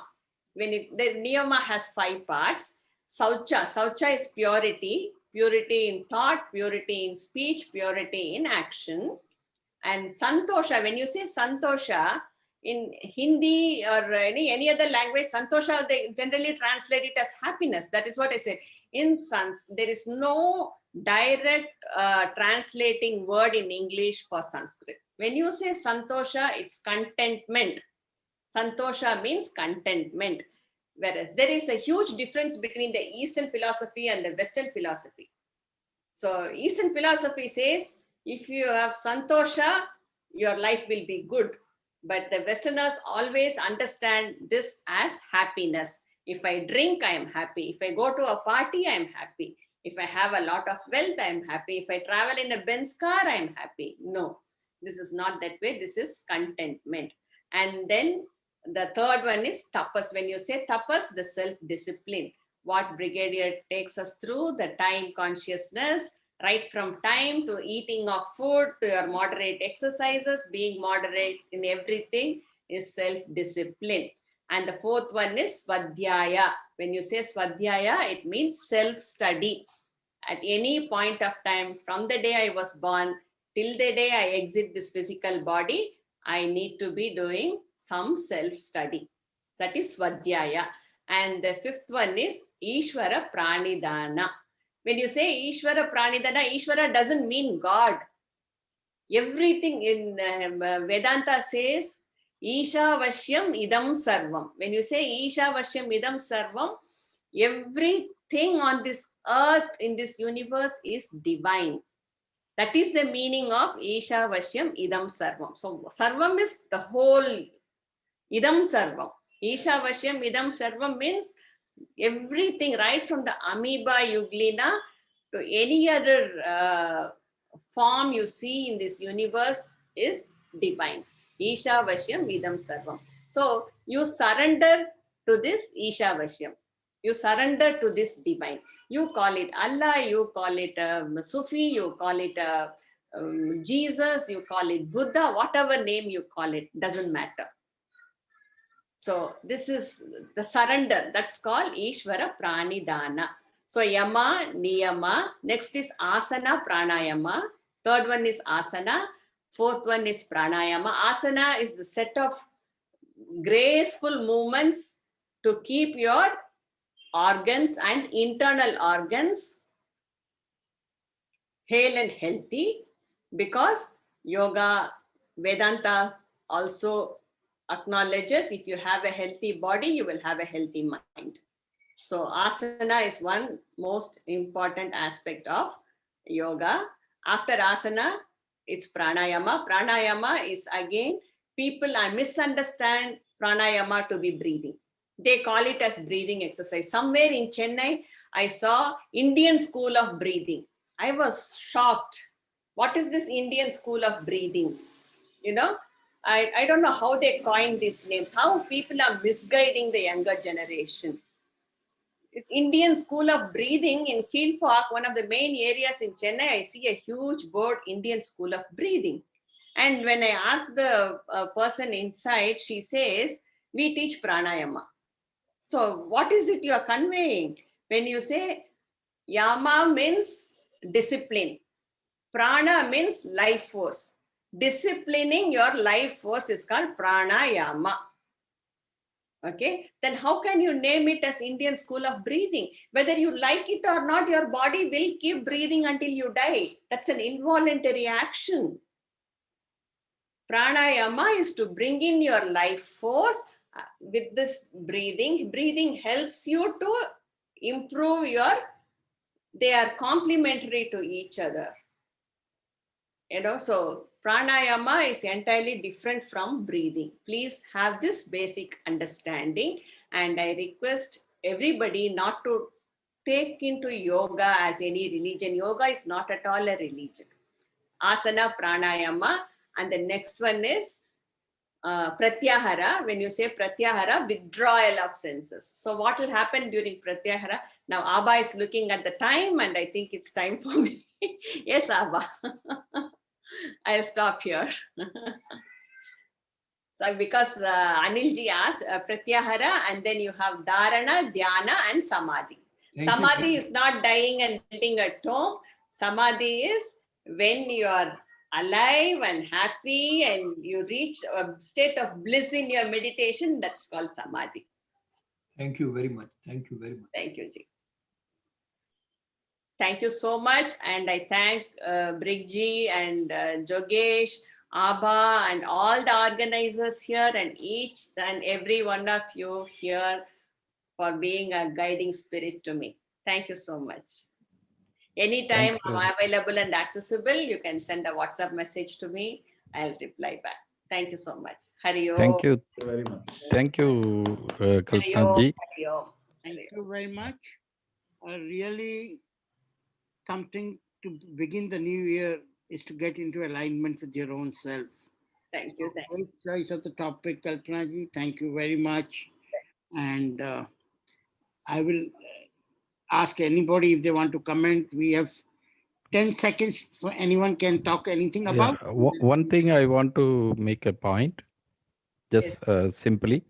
The niyama has 5 parts. Saucha. Saucha is purity. Purity in thought, purity in speech, purity in action. And santosha, when you say santosha, in Hindi or any other language, santosha, they generally translate it as happiness. That is what I said. In there is no direct translating word in English for Sanskrit. When you say santosha, it's contentment. Santosha means contentment. Whereas there is a huge difference between the Eastern philosophy and the Western philosophy. So Eastern philosophy says, if you have santosha, your life will be good. But the Westerners always understand this as happiness. If I drink, I am happy. If I go to a party, I am happy. If I have a lot of wealth, I am happy. If I travel in a Benz car, I am happy. No, this is not that way. This is contentment. And then the third one is tapas. When you say tapas, the self-discipline. What Brigadier takes us through, the time consciousness, right from time to eating of food to your moderate exercises, being moderate in everything is self-discipline. And the fourth one is Swadhyaya. When you say Swadhyaya, it means self-study. At any point of time, from the day I was born till the day I exit this physical body, I need to be doing some self-study. That is Swadhyaya. And the fifth one is Ishvara Pranidhana. When you say Ishvara Pranidhana, Ishvara doesn't mean God. Everything in Vedanta says Isha Vashyam Idam Sarvam. When you say Isha Vashyam Idam Sarvam, everything on this earth, in this universe is divine. That is the meaning of Isha Vashyam Idam Sarvam. So Sarvam is the whole. Idam Sarvam. Isha Vashyam Idam Sarvam means everything, right from the amoeba euglena to any other form you see in this universe is divine. Isha Vashyam Idam Sarvam. So you surrender to this Isha Vashyam. You surrender to this divine. You call it Allah, you call it Sufi, you call it Jesus, you call it Buddha, whatever name you call it, doesn't matter. So this is the surrender. That's called Ishvara Pranidhana. So Yama, Niyama. Next is Asana, Pranayama. Third one is Asana. Fourth one is Pranayama. Asana is the set of graceful movements to keep your organs and internal organs hale and healthy, because yoga, Vedanta also acknowledges if you have a healthy body, you will have a healthy mind. So asana is one most important aspect of yoga. After asana, it's pranayama. Pranayama is again, people misunderstand pranayama to be breathing. They call it as breathing exercise. Somewhere in Chennai, I saw Indian school of breathing. I was shocked. What is this Indian school of breathing? You know, I don't know how they coined these names, how people are misguiding the younger generation. This Indian school of breathing in Keel Park, one of the main areas in Chennai, I see a huge board, Indian school of breathing. And when I ask the person inside, she says, we teach pranayama. So what is it you are conveying? When you say yama means discipline, prana means life force. Disciplining your life force is called pranayama. Okay, then how can you name it as Indian school of breathing? Whether you like it or not, your body will keep breathing until you die. That's an involuntary action. Pranayama is to bring in your life force with this breathing. Breathing helps you to improve your, they are complementary to each other. You know, so pranayama is entirely different from breathing. Please have this basic understanding. And I request everybody not to take into yoga as any religion. Yoga is not at all a religion. Asana, pranayama. And the next one is pratyahara. When you say pratyahara, withdrawal of senses. So what will happen during pratyahara? Now Abba is looking at the time and I think it's time for me. Yes, Abba. I'll stop here. So because Anilji asked pratyahara, and then you have dharana, dhyana and samadhi. Samadhi is not dying and building a tomb. Samadhi is when you are alive and happy and you reach a state of bliss in your meditation. That's called samadhi. Thank you very much. Thank you very much. Thank you, Ji. Thank you so much. And I thank Brigji and Jogesh, Abha, and all the organizers here, and each and every one of you here for being a guiding spirit to me. Thank you so much. Anytime I'm available and accessible, you can send a WhatsApp message to me. I'll reply back. Thank you so much. Hari Om. Thank you. Very much. Thank you, Hari Kalpana Om. ji. Hari Om. Thank you very much. Really, something to begin the new year is to get into alignment with your own self. Thank you. Thank you. Great choice of the topic, Kalpana ji. Thank you very much. And I will ask anybody if they want to comment. We have 10 seconds for anyone can talk anything Yeah, about. one thing I want to make a point, just simply.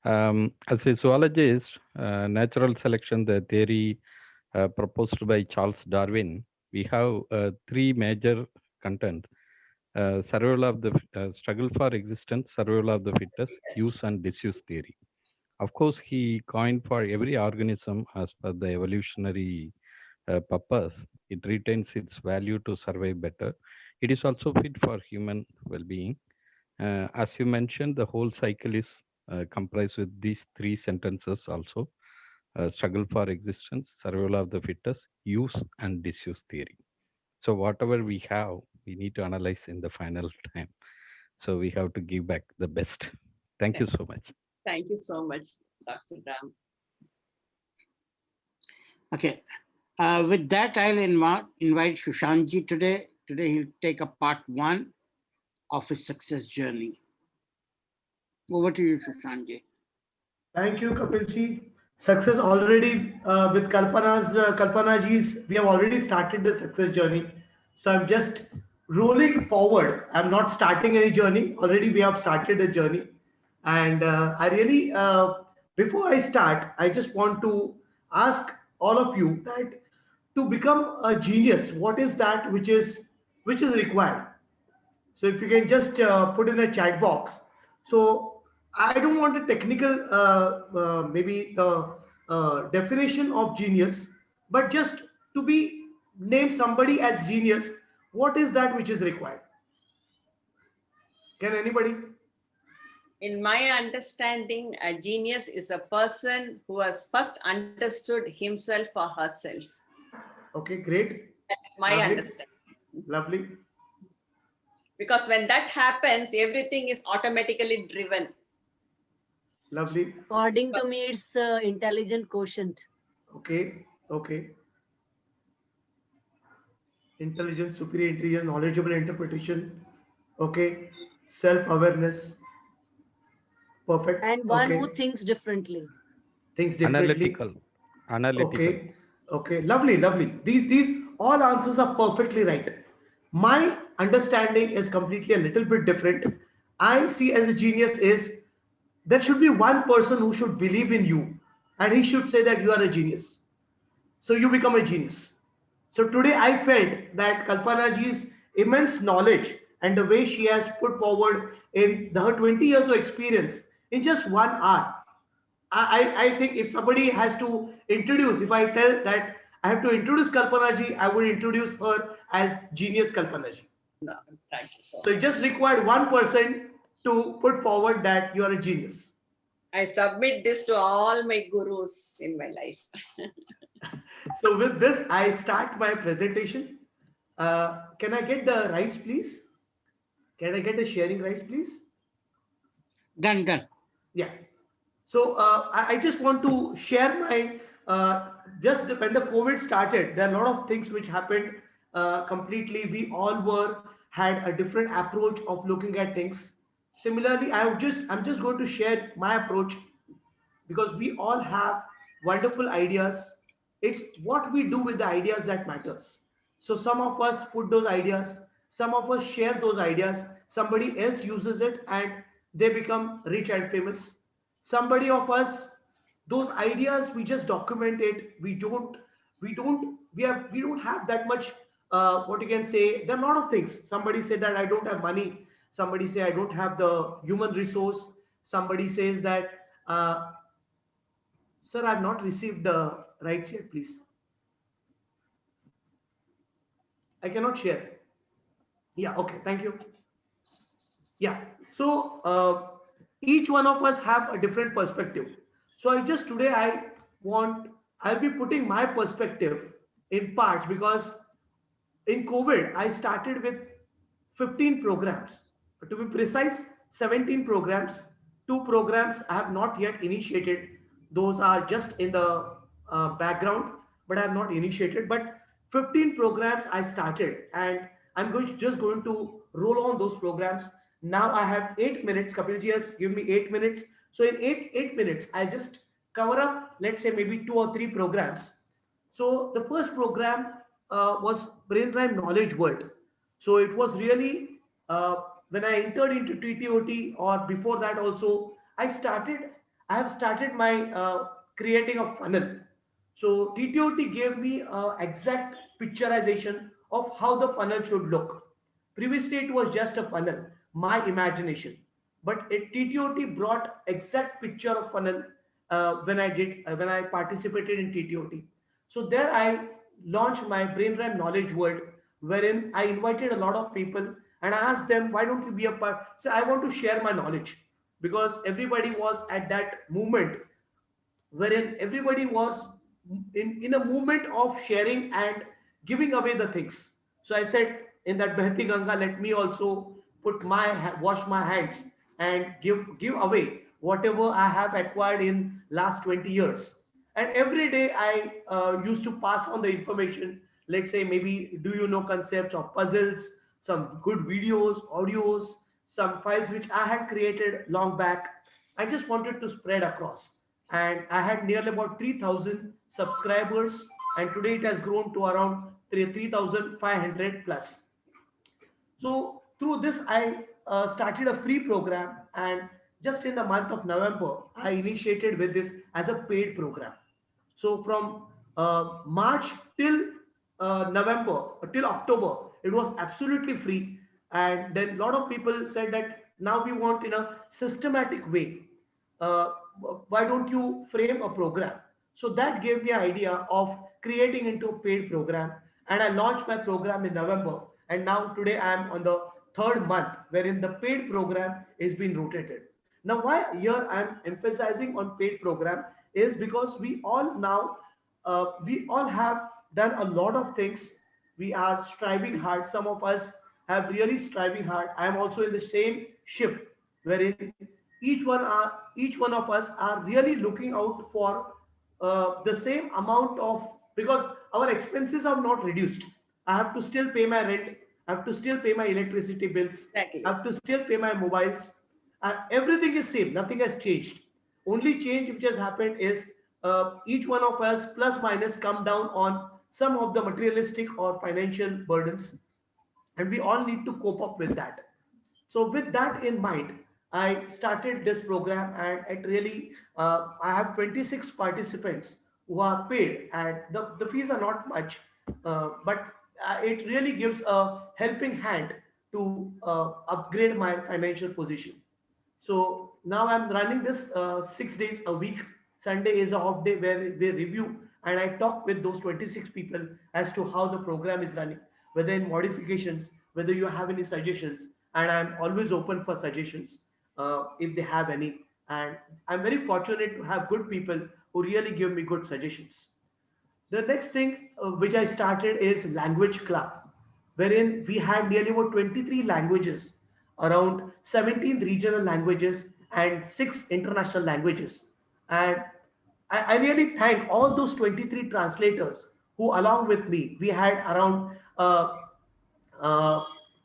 As a zoologist, natural selection, the theory proposed by Charles Darwin, we have three major content: survival of the struggle for existence, survival of the fittest, use and disuse theory. Of course, he coined for every organism as per the evolutionary purpose. It retains its value to survive better. It is also fit for human well-being. As you mentioned, the whole cycle is comprised with these three sentences also: struggle for existence, survival of the fittest, use and disuse theory. So whatever we have, we need to analyze in the final time. So we have to give back the best. Thank you so much. Thank you so much, Dr. Ram. Okay. With that, I'll invite Shushanji today. Today, he'll take a part 1 of his success journey. Over to you, Shushanji. Thank you, Kapilji. Success already with Kalpana ji's, we have already started the success journey. So I'm just rolling forward. I'm not starting any journey. Already we have started a journey. And I really, before I start, I just want to ask all of you that to become a genius, what is that which is required? So if you can just put in a chat box. So I don't want a technical, maybe the definition of genius, but just to be name somebody as genius. What is that which is required? Can anybody? In my understanding, a genius is a person who has first understood himself or herself. Okay, great. That's my Lovely. understanding. Lovely. Because when that happens, everything is automatically driven. Lovely. According to me, it's intelligent quotient. Okay. Okay. Intelligence, superior intelligence, knowledgeable interpretation. Okay. Self-awareness. Perfect. And one Okay. who thinks differently. Thinks differently. Analytical. Okay. Okay. Lovely. Lovely. These all answers are perfectly right. My understanding is completely a little bit different. I see as a genius is there should be one person who should believe in you, and he should say that you are a genius. So you become a genius. So today I felt that Kalpana ji's immense knowledge and the way she has put forward in her 20 years of experience in just 1 hour. I think if somebody has to introduce, if I tell that I have to introduce Kalpana ji, I would introduce her as genius Kalpana ji. No, thank you so So much. it just required one person to put forward that you are a genius. I submit this to all my gurus in my life. So with this, I start my presentation. Can I get the rights, please? Can I get the sharing rights, please? Done. Yeah. So I just want to share my, just when the COVID started, there are a lot of things which happened completely. We all had a different approach of looking at things. Similarly, I'm just going to share my approach because we all have wonderful ideas. It's what we do with the ideas that matters. So some of us put those ideas, some of us share those ideas, somebody else uses it and they become rich and famous. Somebody of us, those ideas we just document it. We don't have that much. What you can say, there are a lot of things. Somebody said that I don't have money. Somebody say I don't have the human resource. Somebody says that sir, I've not received the rights yet, please. I cannot share. Yeah, okay, thank you. Yeah, so each one of us have a different perspective. So I'll be putting my perspective in parts because in COVID, I started with 15 programs. To be precise, 17 programs. 2 programs I have not yet initiated. Those are just in the background, but I have not initiated. But 15 programs I started, and I'm just going to roll on those programs. Now I have 8 minutes. Kapilji has given me 8 minutes. So in eight minutes, I just cover up, let's say maybe 2 or 3 programs. So the first program was Brainrhyme Knowledge World. So it was really when I entered into TTOT, or before that also, I have started my creating a funnel. So TTOT gave me exact picturization of how the funnel should look. Previously, it was just a funnel, my imagination. But TTOT brought exact picture of funnel when I participated in TTOT. So there I launched my Brainrhyme Knowledge World, wherein I invited a lot of people and I asked them, why don't you be a part? So I want to share my knowledge, because everybody was at that moment wherein everybody was in a movement of sharing and giving away the things. So I said, in that Behti Ganga, let me also wash my hands and give away whatever I have acquired in last 20 years. And every day I used to pass on the information. Let's say maybe, do you know concepts of puzzles, some good videos, audios, some files which I had created long back. I just wanted to spread across, and I had nearly about 3,000 subscribers, and today it has grown to around 3,500 plus. So through this, I started a free program, and just in the month of November, I initiated with this as a paid program. So from March till November, till October, it was absolutely free. And then a lot of people said that now we want in a systematic way. Uh, why don't you frame a program? So that gave me an idea of creating into a paid program. And I launched my program in November. And now today I am on the third month wherein the paid program is being rotated. Now, why here I am emphasizing on paid program is because we all have done a lot of things. We are striving hard. Some of us have really striving hard. I am also in the same ship wherein each one of us are really looking out for the same amount of, because our expenses are not reduced. I have to still pay my rent. I have to still pay my electricity bills. Exactly. I have to still pay my mobiles. Everything is same. Nothing has changed. Only change which has happened is each one of us plus minus come down on some of the materialistic or financial burdens, and we all need to cope up with that. So with that in mind, I started this program, and it really I have 26 participants who are paid, and the fees are not much, but it really gives a helping hand to upgrade my financial position. So now I'm running this 6 days a week. Sunday is an off day where we review, and I talk with those 26 people as to how the program is running, whether in modifications, whether you have any suggestions, and I'm always open for suggestions if they have any. And I'm very fortunate to have good people who really give me good suggestions. The next thing which I started is Language Club, wherein we had nearly about 23 languages, around 17 regional languages, and 6 international languages. And I really thank all those 23 translators who, along with me, we had around uh,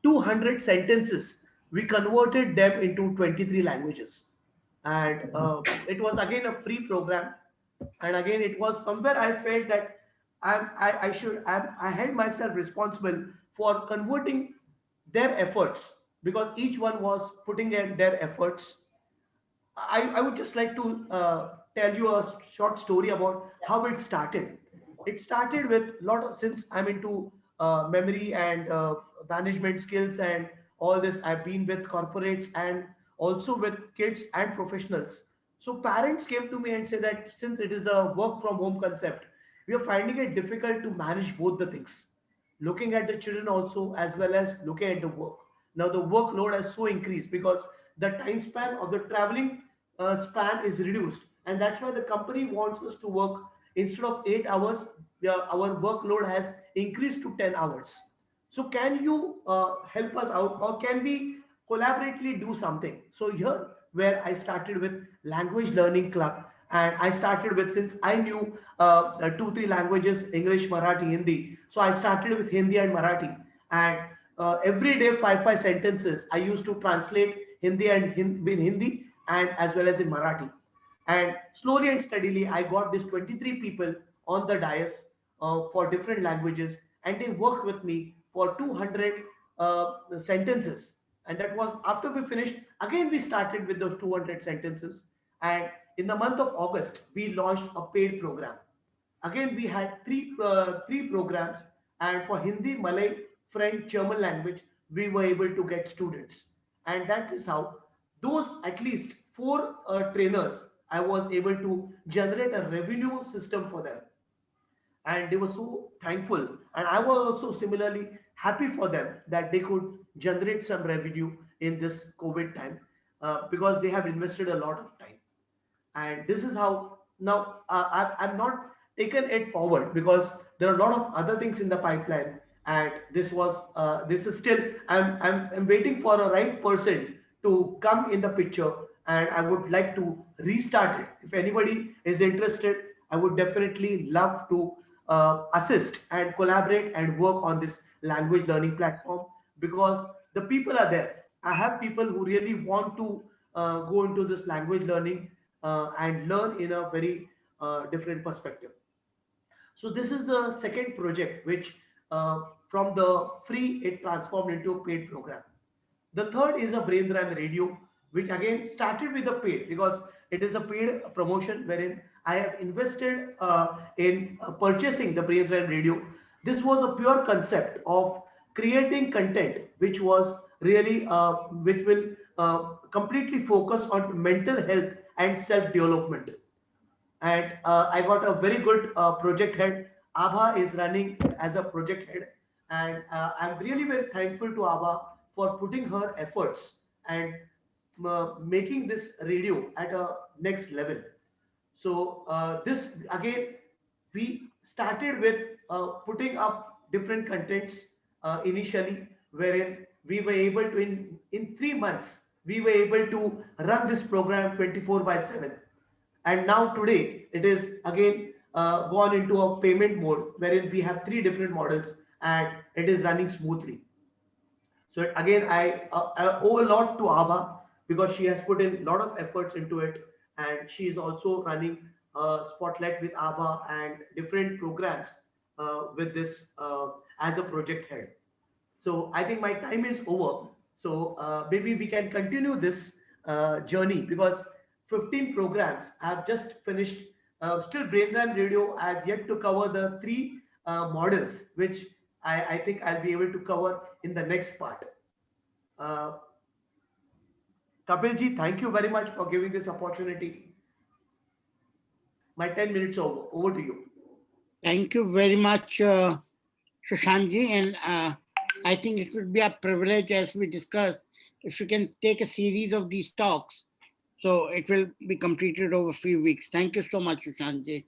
200 sentences. We converted them into 23 languages. And it was again a free program. And again, it was somewhere I felt that I had myself responsible for converting their efforts, because each one was putting in their efforts. I would just like to tell you a short story about how it started. It started with a lot of, since I'm into memory and management skills and all this, I've been with corporates and also with kids and professionals. So parents came to me and said that since it is a work from home concept, we are finding it difficult to manage both the things, looking at the children also as well as looking at the work. Now the workload has so increased because the time span of the traveling span is reduced, and that's why the company wants us to work instead of 8 hours. Our workload has increased to 10 hours. So can you help us out, or can we collaboratively do something. So here where I started with language learning club, and I started with, since I knew 2 3 languages, English, Marathi, Hindi. So I started with Hindi and Marathi, and every day 5 sentences I used to translate Hindi and in Hindi and as well as in Marathi. And slowly and steadily, I got this 23 people on the dais for different languages, and they worked with me for 200 sentences. And that was after we finished. Again, we started with those 200 sentences. And in the month of August, we launched a paid program. Again, we had three programs, and for Hindi, Malay, French, German language, we were able to get students, and that is how those at least four trainers, I was able to generate a revenue system for them, and they were so thankful, and I was also similarly happy for them that they could generate some revenue in this COVID time, because they have invested a lot of time. And this is how now I'm not taken it forward because there are a lot of other things in the pipeline, and this is still, I'm waiting for a right person to come in the picture, and I would like to restart it. If anybody is interested, I would definitely love to assist and collaborate and work on this language learning platform, because the people are there. I have people who really want to go into this language learning and learn in a very different perspective. So this is the second project which from the free it transformed into a paid program. The third is a Brainram radio, which again started with a paid, because it is a paid promotion wherein I have invested in purchasing the Brainram radio. This was a pure concept of creating content which was really which will completely focus on mental health and self development. And I got a very good project head. Abha is running as a project head, and I'm really very thankful to Abha for putting her efforts and making this radio at a next level. So this again, we started with putting up different contents initially, wherein we were able to in 3 months we were able to run this program 24/7, and now today it is again gone into a payment mode wherein we have three different models and it is running smoothly. So again, I owe a lot to Abha because she has put in a lot of efforts into it, and she is also running Spotlight with Abha and different programs with this as a project head. So I think my time is over. So maybe we can continue this journey, because 15 programs I've just finished. Still, Brainram Radio, I've yet to cover the three models, which I think I'll be able to cover in the next part. Uh, Kapilji, thank you very much for giving this opportunity. My 10 minutes over. Over to you. Thank you very much, Shashankji. And I think it would be a privilege, as we discussed, if you can take a series of these talks. So it will be completed over a few weeks. Thank you so much, Shashankji.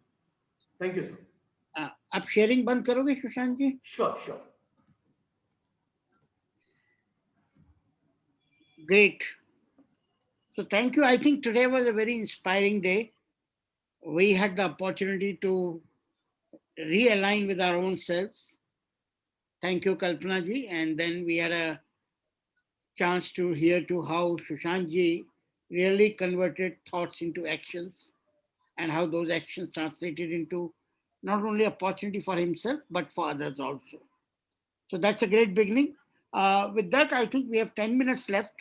Thank you, sir. आप sharing बंद करोगे, Shashankji? Sure, sure. Great. So thank you. I think today was a very inspiring day. We had the opportunity to realign with our own selves. Thank you, Kalpana ji. And then we had a chance to hear to how Shashank ji really converted thoughts into actions, and how those actions translated into not only opportunity for himself, but for others also. So that's a great beginning. With that, I think we have 10 minutes left.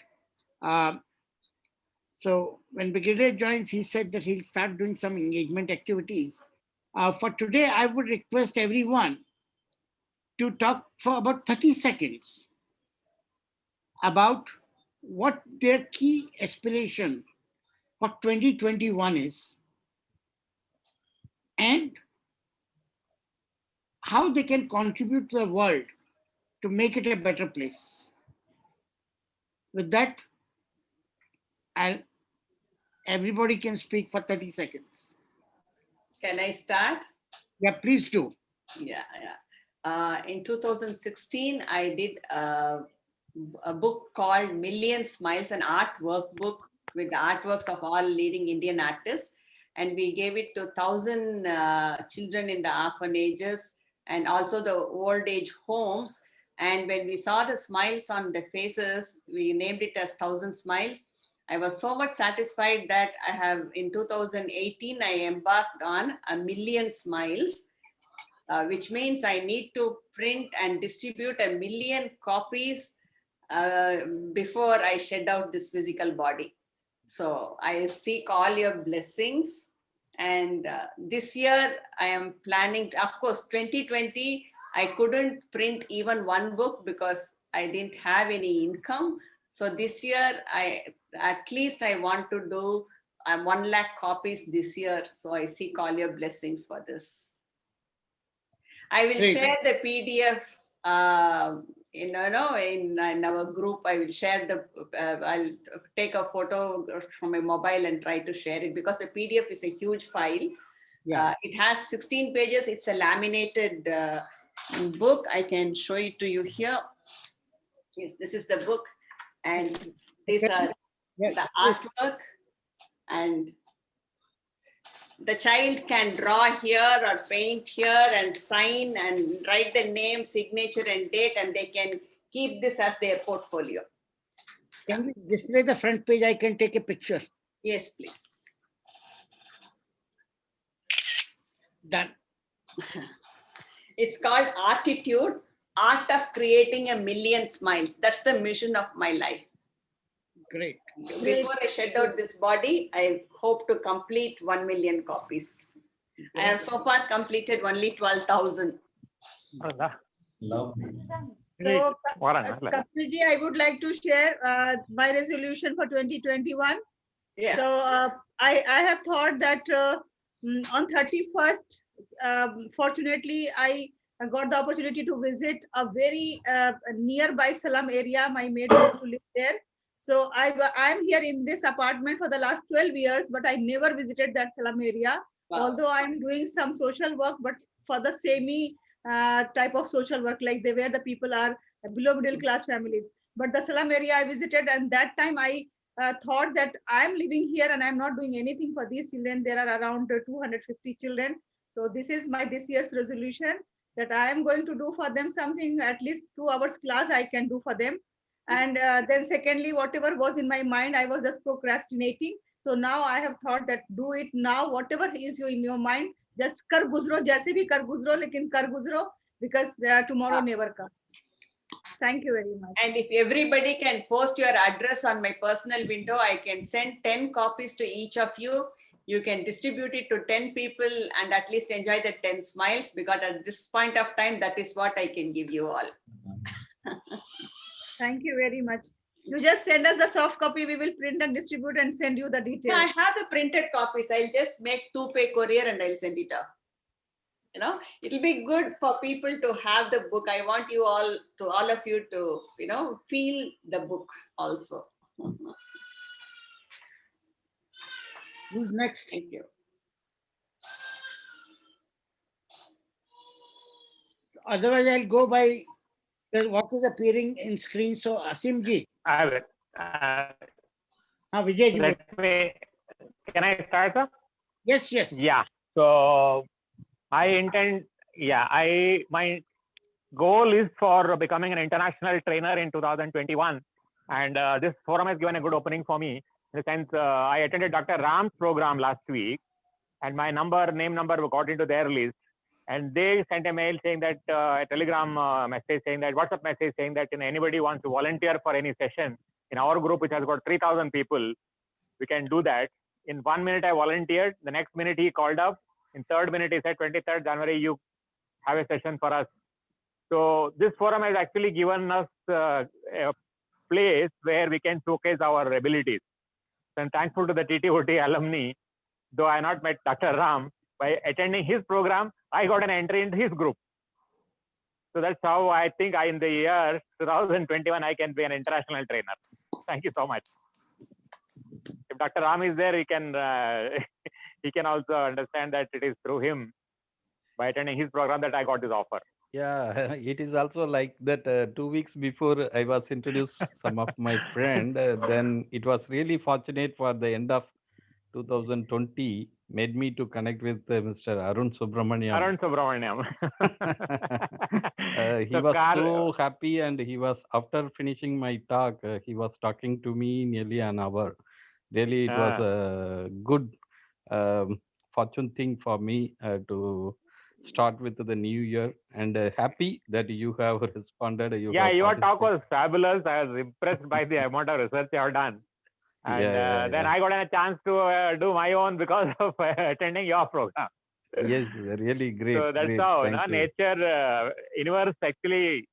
So when Brigadier joins, he said that he'll start doing some engagement activities. For today, I would request everyone to talk for about 30 seconds about what their key aspiration for 2021 is, and how they can contribute to the world to make it a better place. With that, everybody can speak for 30 seconds. Can I start? Yeah, please do. Yeah. In 2016, I did a book called Million Smiles, an art workbook with the artworks of all leading Indian artists. And we gave it to 1,000 children in the orphanages and also the old age homes. And when we saw the smiles on the faces, we named it as 1,000 Smiles. I was so much satisfied that I have, in 2018, I embarked on a million smiles, which means I need to print and distribute 1 million copies before I shed out this physical body. So I seek all your blessings. And this year I am planning, of course, 2020, I couldn't print even one book because I didn't have any income. So this year, at least I want to do 1 lakh copies this year. So I seek all your blessings for this. I will Great. share the PDF in our group. I will share I'll take a photo from my mobile and try to share it because the PDF is a huge file. Yeah. It has 16 pages. It's a laminated book. I can show it to you here. Yes, this is the book, and these Okay. are Yeah. the artwork, and the child can draw here or paint here and sign and write the name, signature and date, and they can keep this as their portfolio. Can we display the front page? I can take a picture. Yes, please. Done. It's called Artitude, Art of Creating 1 Million Smiles. That's the mission of my life. Great. Before I shed out this body, I hope to complete 1 million copies. I have so far completed only 12,000. Great. So, Kapilji, I would like to share my resolution for 2021. Yeah. So I have thought that on 31st, fortunately, I got the opportunity to visit a very nearby slum area. My maid used to live there. So I'm here in this apartment for the last 12 years, but I never visited that slum area. Wow. Although I'm doing some social work, but for the semi type of social work, like where the people are below middle class families. But the slum area I visited, and that time I thought that I'm living here and I'm not doing anything for these children. There are around 250 children. So this is my this year's resolution, that I am going to do for them something, at least 2 hours class I can do for them. And then secondly, whatever was in my mind, I was just procrastinating. So now I have thought that do it now, whatever is in your mind, just kar guzro, jaise bhi kar guzro, lekin kar guzro, because tomorrow never comes. Thank you very much. And if everybody can post your address on my personal window, I can send 10 copies to each of you. You can distribute it to 10 people and at least enjoy the 10 smiles, because at this point of time, that is what I can give you all. Thank you very much. You just send us the soft copy. We will print and distribute and send you the details. I have the printed copies. I'll just make 2-pay courier and I'll send it out. It'll be good for people to have the book. I want you all of you to, feel the book also. Who's next? Thank you. Otherwise, I'll go by what is appearing in screen. So, Asim ji. I will. Vijay ji. Can I start, sir? Yes, yes. Yeah. So I intend, my goal is for becoming an international trainer in 2021. And this forum has given a good opening for me. In the sense, I attended Dr. Ram's program last week, and my name number got into their list. And they sent a mail saying that, a telegram message saying that, WhatsApp message saying that anybody wants to volunteer for any session in our group, which has got 3,000 people, we can do that. In 1 minute, I volunteered. The next minute, he called up. In 3rd minute, he said, 23rd January, you have a session for us. So this forum has actually given us a place where we can showcase our abilities. So I'm thankful to the TTOT alumni, though I not met Dr. Ram. By attending his program, I got an entry into his group. So that's how I think in the year 2021, I can be an international trainer. Thank you so much. If Dr. Ram is there, he can he can also understand that it is through him, by attending his program, that I got this offer. Yeah, it is also like that. 2 weeks before I was introduced some of my friend, then it was really fortunate for the end of 2020 made me to connect with Mr. Arun Subramaniam. Arun Subramaniam. He was so happy, and he was, after finishing my talk, he was talking to me nearly an hour. Really, it was a good fortune thing for me to start with the new year, and happy that you have responded. Yeah, your talk was fabulous. I was impressed by the amount of research you have done. And then I got a chance to do my own because of attending your program. Yes, really great. So that's great. how Thank you. nature, universe actually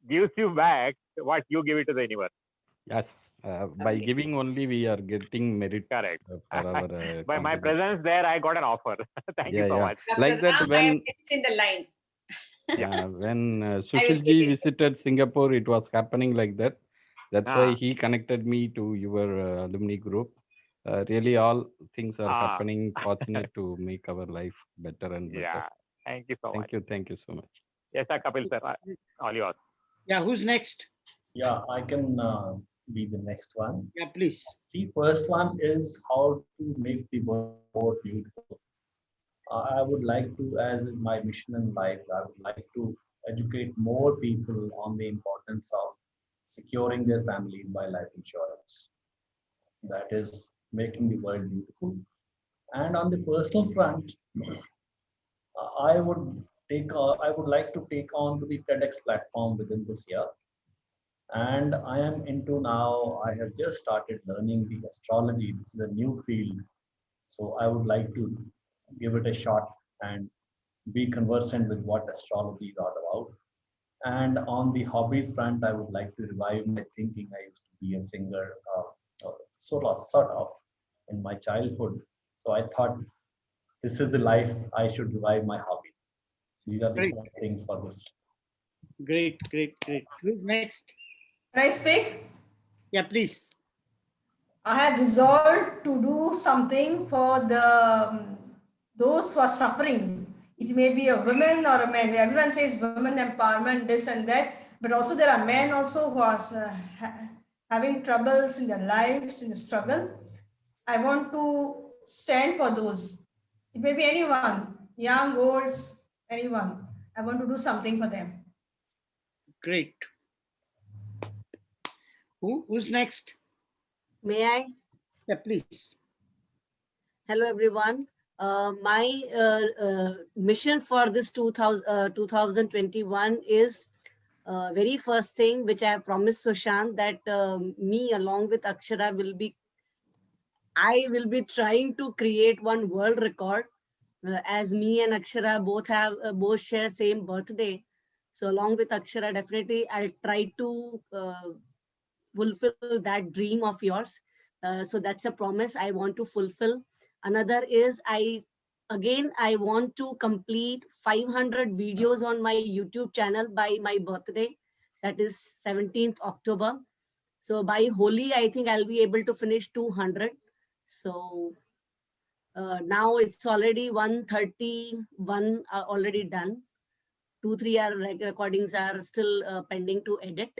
gives you back what you give it to the universe. Yes, by giving only we are getting merit. Correct. For our, By my contribution. presence there, I got an offer. Thank you so much. Like Dr. that, Ram, I am when next in the line. when take Sushilji it. visited Singapore, it was happening like that. That's why Ah. he connected me to your alumni group. Really, all things are happening. Fortunate to make our life better and better. Yeah. Thank you so much. Thank you so much. Yes, sir, Kapil sir. All yours. Yeah, who's next? Yeah, I can be the next one. Yeah, please. See, first one is how to make the world more beautiful. I would like to, as is my mission in life, I would like to educate more people on the importance of securing their families by life insurance. That is making the world beautiful. And on the personal front, I would like to take on to the TEDx platform within this year. And I am into now, I have just started learning the astrology. This is a new field. So I would like to give it a shot and be conversant with what astrology is all about. And on the hobbies front, I would like to revive my thinking. I used to be a singer, sort of in my childhood. So I thought this is the life I should revive my hobby. These are the Great. four things for this. Great. Who's next? Can I speak? Yeah, please. I have resolved to do something for those who are suffering. It may be a woman or a man. Everyone says women empowerment, this and that, but also there are men also who are having troubles in their lives, in the struggle. I want to stand for those. It may be anyone, young, old, anyone. I want to do something for them. Great. Who's next? May I? Yeah, please. Hello, everyone. My mission for this 2021 is very first thing, which I have promised Sushant, that me along with Akshara I will be trying to create one world record, as me and Akshara both share same birthday. So along with Akshara, definitely I'll try to fulfill that dream of yours. So that's a promise I want to fulfill. Another is I want to complete 500 videos on my YouTube channel by my birthday. That is 17th October. So by Holi, I think I'll be able to finish 200. So now it's already 131 already done. 2-3 recordings are still pending to edit.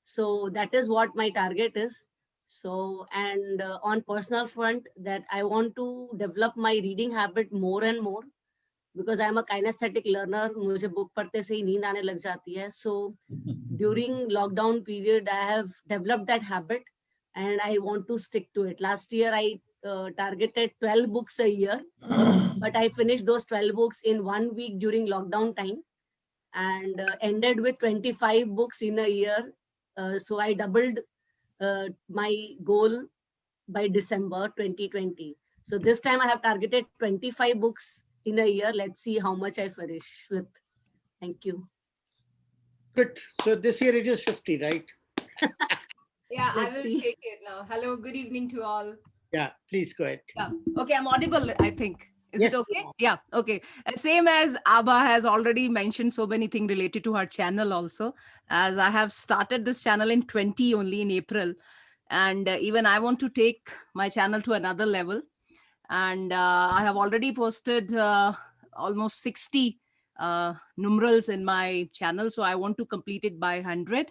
So that is what my target is. So, and on personal front, that I want to develop my reading habit more and more, because I am a kinesthetic learner. मुझे book पढ़ते से ही नींद आने लग जाती है. So during lockdown period, I have developed that habit and I want to stick to it. Last year, I targeted 12 books a year, but I finished those 12 books in 1 week during lockdown time, and ended with 25 books in a year. So I doubled my goal by December 2020. So this time I have targeted 25 books in a year. Let's see how much I finish with. Thank you. Good. So this year it is 50, right? Yeah, I Let's will see. take it now. Hello, good evening to all. Yeah, please go ahead. Yeah. Okay, I'm audible, I think. Is Yes, it okay? you are. Yeah, okay. Same as Abha has already mentioned so many things related to her channel also, as I have started this channel in 20 only in April. And even I want to take my channel to another level. And I have already posted almost 60 numerals in my channel. So I want to complete it by 100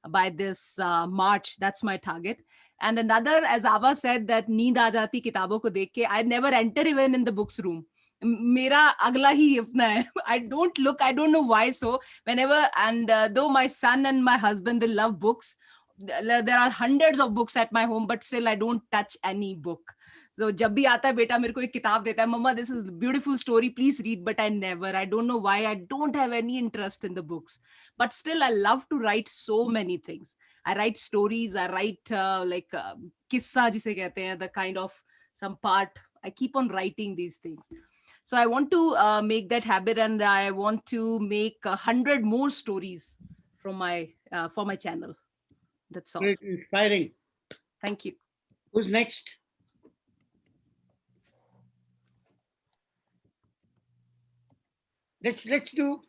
by this March. That's my target. And another, as Ava said, that नींद आ जाती किताबों को देख के, I never enter even in the books room. मेरा अगला ही अपना है. I don't look, I don't know why. So whenever, and though my son and my husband, they love books, there are hundreds of books at my home, but still I don't touch any book. So जब भी आता है बेटा मेरे को एक किताब देता है, मम्मा this is beautiful story, please read, but I never, I don't know why, I don't have any interest in the books. But still I love to write so many things. I write stories, I write like kissa जिसे कहते हैं, the kind of some part, I keep on writing these things. So I want to make that habit, and I want to make 100 more stories from my for my channel. That's all. Great, inspiring. Thank you. Who's next? Let's do.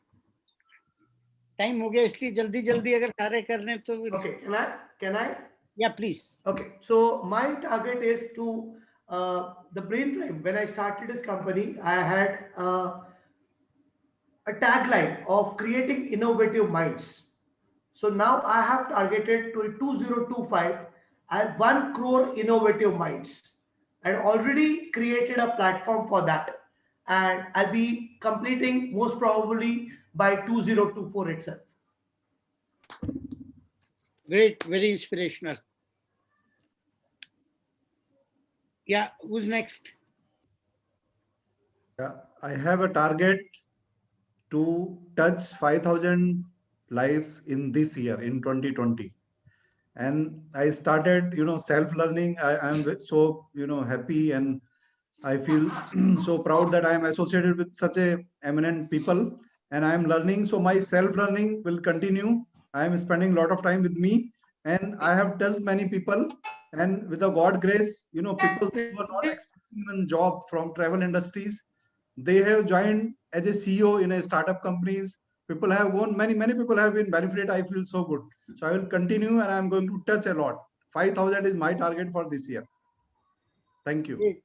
Time हो गया इसलिए जल्दी जल्दी अगर सारे कर लें तो. Okay, can I? Yeah, please. Okay, so my target is to the Brainprime. When I started this company, I had a tagline of creating innovative minds. So now I have targeted to 2025 and 1 crore innovative minds, and already created a platform for that. And I'll be completing most probably by 2024 itself. Great, very inspirational. Yeah, who's next? Yeah, I have a target to touch 5,000 lives in this year, in 2020. And I started, self-learning. I am so, happy, and I feel so proud that I am associated with such a eminent people, and I am learning. So my self-learning will continue. I am spending a lot of time with me, and I have touched many people. And with the God grace, people who are not expecting even job from travel industries, they have joined as a CEO in a startup companies. People have gone, many people have been benefited. I feel so good. So I will continue, and I'm going to touch a lot. 5,000 is my target for this year. Thank you. Great.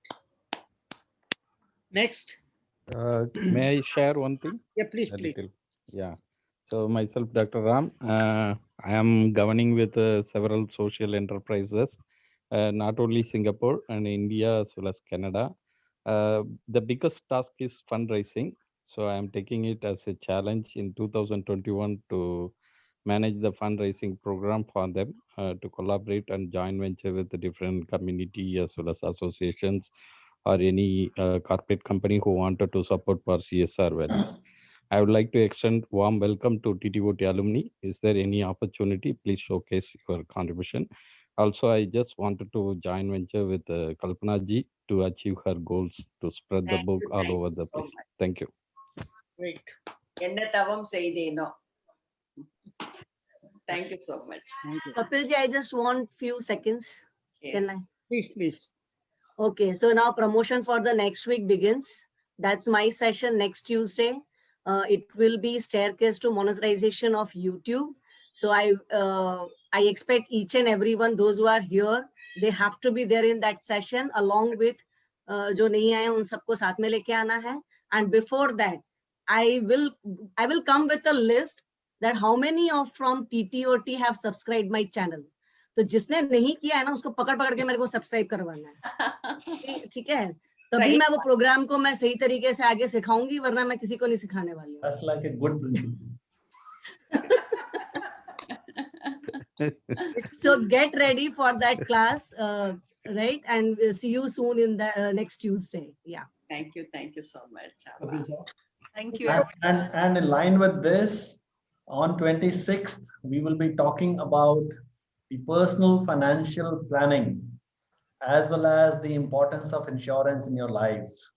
Next. May I share one thing? Yeah, please, A please. little. Yeah. So myself, Dr. Ram, I am governing with several social enterprises, not only Singapore and India as well as Canada. The biggest task is fundraising. So I am taking it as a challenge in 2021 to manage the fundraising program for them, to collaborate and join venture with the different community as well as associations or any corporate company who wanted to support for CSR values. I would like to extend warm welcome to TTOT alumni. Is there any opportunity? Please showcase your contribution. Also, I just wanted to join venture with Kalpana ji to achieve her goals to spread the book all over the place. Thank you. Great. என்ன தவம் செய்தேனோ. Thank you so much. Thank you. Kapil ji, I just want few seconds. Yes. Can I? Please. Okay, so now promotion for the next week begins. That's my session next Tuesday. It will be staircase to monetization of YouTube. So I expect each and everyone, those who are here, they have to be there in that session along with जो नहीं आए उन सबको साथ में लेके आना है. And before that, I will come with a list that how many of from TTOT have subscribed my channel. तो जिसने नहीं किया है ना उसको पकड़ के मेरे को सब्सक्राइब करवाना है. ठीक है, तभी मैं वो प्रोग्राम को मैं सही तरीके से आगे सिखाऊंगी, वरना मैं किसी को नहीं सिखाने वाली हूँ. That's like a good principle. So get ready for that class, right? And we'll see you soon in the next Tuesday. Yeah. Thank you so much. Abha. Thank you. And in line with this, on 26th, we will be talking about the personal financial planning, as well as the importance of insurance in your lives.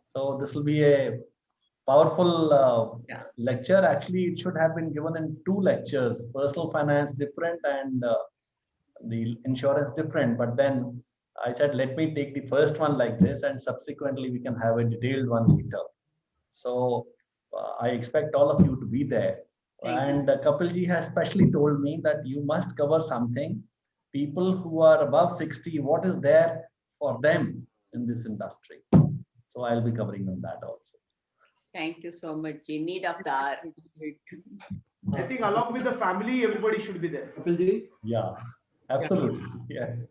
So this will be a powerful lecture. Actually, it should have been given in 2 lectures, personal finance different and the insurance different. But then I said, let me take the first one like this, and subsequently we can have a detailed one later. So I expect all of you to be there. And Kapilji has specially told me that you must cover something. People who are above 60, what is there for them in this industry? So I'll be covering on that also. Thank you so much. In need of the hour. I think along with the family, everybody should be there. Kapilji, Yeah, absolutely. Yes.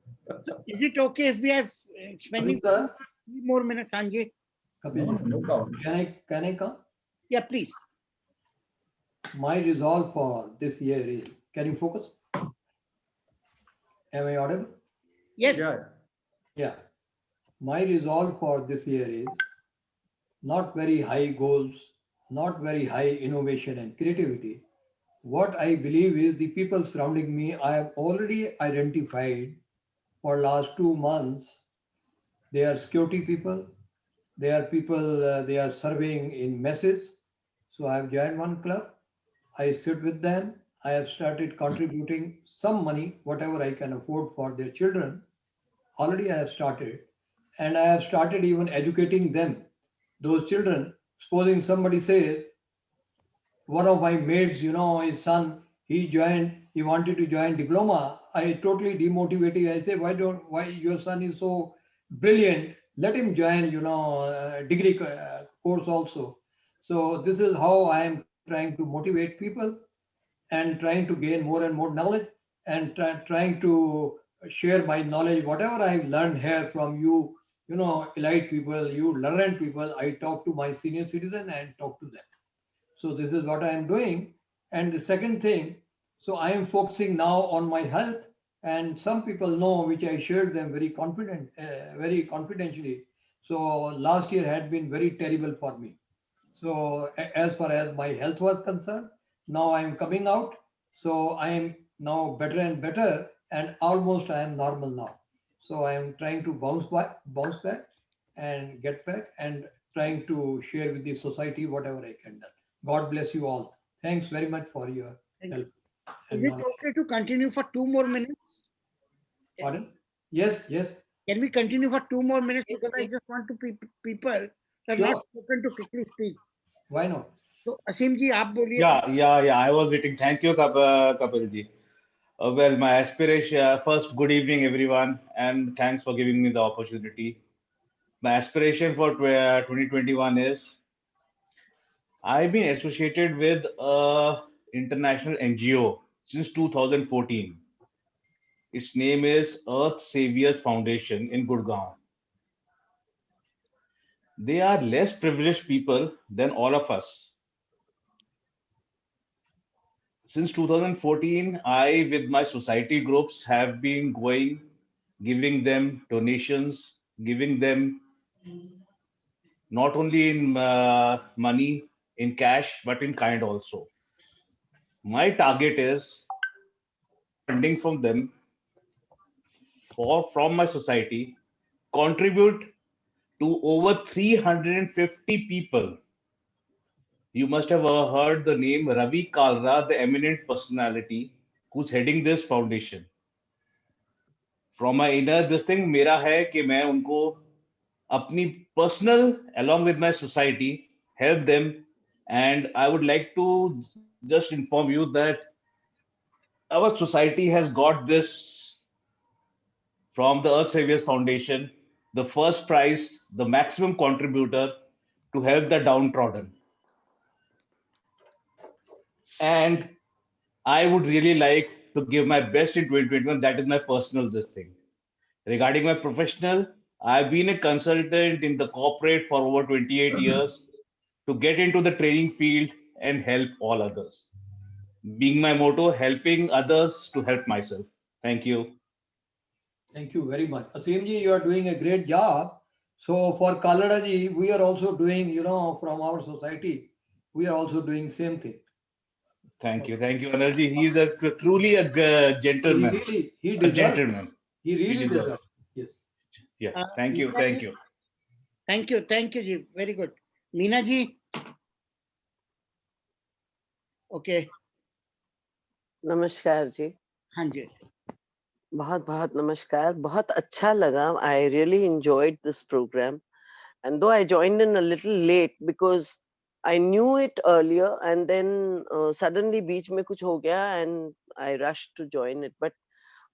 Is it okay if we are spending Kapil sir, 3 more minutes, Sanjay? No, Kapilji, no problem. can I come? Yeah, please. My resolve for this year is, can you focus? Am I audible? Yes. Yeah. Yeah. My resolve for this year is not very high goals, not very high innovation and creativity. What I believe is the people surrounding me, I have already identified for last 2 months. They are security people. They are people, they are serving in messes. So I have joined one club. I sit with them. I have started contributing some money, whatever I can afford for their children. Already I have started. And I have started even educating them, those children. Supposing somebody says, one of my mates, his son, he wanted to join diploma. I totally demotivated. I say, why your son is so brilliant? Let him join, degree course also. So this is how I am trying to motivate people and trying to gain more and more knowledge and trying to share my knowledge, whatever I've learned here from you, elite people, you learned people. I talk to my senior citizen and talk to them. So this is what I am doing. And the second thing, so I am focusing now on my health, and some people know, which I shared them very confidentially. So last year had been very terrible for me. So as far as my health was concerned, now I am coming out. So I am now better and better, and almost I am normal now. So I am trying to bounce back, and get back, and trying to share with the society whatever I can do. God bless you all. Thanks very much for your Thank help. Is and it knowledge. okay to continue for 2 more minutes? Yes. Pardon? Yes, yes. Can we continue for 2 more minutes? Yes, Because I yes. just want to people who have Sure. not spoken to quickly speak. Why not? So Asim ji, आप बोलिए. Yeah. I was waiting. Thank you, Kapil ji. Well, my aspiration, first, good evening, everyone, and thanks for giving me the opportunity. My aspiration for 2021 is I've been associated with a international NGO since 2014. Its name is Earth Saviors Foundation in Gurgaon. They are less privileged people than all of us. Since 2014, I, with my society groups, have been going, giving them donations, giving them not only in money, in cash, but in kind also. My target is funding from them from my society, contribute to over 350 people. You must have heard the name Ravi Kalra, the eminent personality who's heading this foundation. From my inner this thing, मेरा है कि मैं उनको अपनी personal along with my society help them, and I would like to just inform you that our society has got this from the Earth Saviors Foundation, the first prize, the maximum contributor to help the downtrodden. And I would really like to give my best in 2021. That is my personal this thing. Regarding my professional, I've been a consultant in the corporate for over 28 years to get into the training field and help all others. Being my motto, helping others to help myself. Thank you. Thank you very much. Asimji, you are doing a great job. So for Kaladaji, we are also doing, from our society, we are also doing same thing. Thank you, Anarji. He is truly a gentleman. He A deserves. gentleman. He really He deserves. deserves. Yes. Yeah. Thank you. Thank you, ji. Very good. Meena ji. Okay. नमस्कार जी. हाँ जी. बहुत बहुत नमस्कार. बहुत अच्छा लगा. I really enjoyed this program, and though I joined in a little late because I knew it earlier, and then suddenly बीच में कुछ हो गया and I rushed to join it, but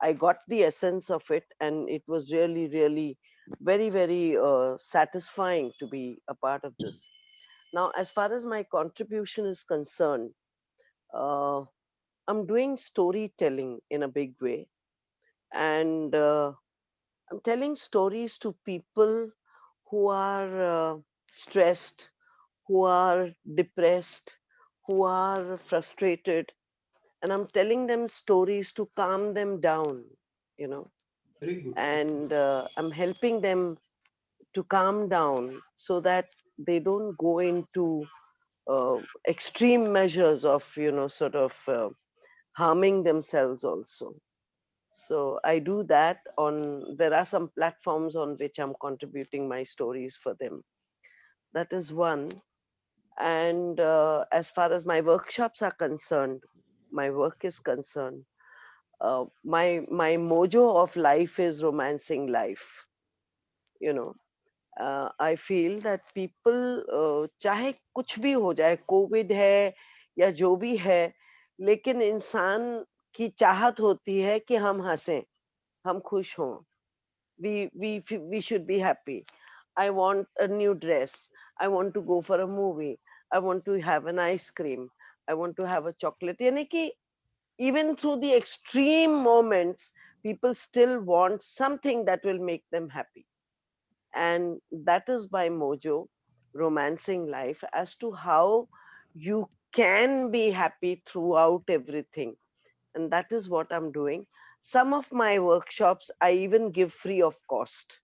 I got the essence of it, and it was really, really very, very satisfying to be a part of this. Now, as far as my contribution is concerned, I'm doing storytelling in a big way, and I'm telling stories to people who are stressed, who are depressed, who are frustrated, and I'm telling them stories to calm them down, you know, Very good. and I'm helping them to calm down so that they don't go into extreme measures of, sort of harming themselves also. So I do that on, there are some platforms on which I'm contributing my stories for them. That is one. And as far as my workshops are concerned, my work is concerned, my mojo of life is romancing life. You know, I feel that people, चाहे कुछ भी हो जाए, Covid है या जो भी है, लेकिन इंसान की चाहत होती है कि हम हंसें, हम खुश हों. We should be happy. I want a new dress. I want to go for a movie. I want to have an ice cream. I want to have a chocolate. यानी कि even through the extreme moments, people still want something that will make them happy. And that is my mojo, romancing life, as to how you can be happy throughout everything. And that is what I'm doing. Some of my workshops I even give free of cost,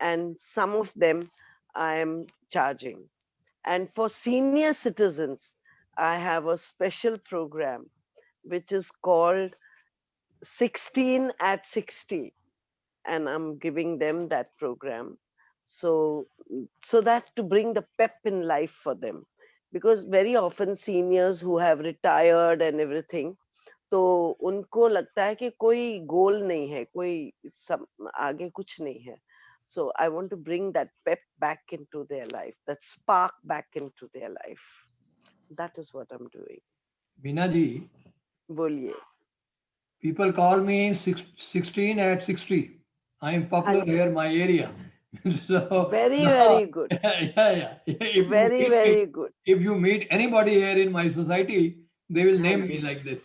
and some of them I am charging. And for senior citizens, I have a special program which is called 16 at 60, and I'm giving them that program. So that to bring the pep in life for them, because very often seniors who have retired and everything, तो उनको लगता है कि कोई गोल नहीं है, कोई सब आगे कुछ नहीं है. So I want to bring that pep back into their life, that spark back into their life. That is what I'm doing. Meena ji, बोलिए. people call me 16 at 60. I am popular here in my area. So Very, now, very good. yeah. Very good. If you meet anybody here in my society, they will name me like this.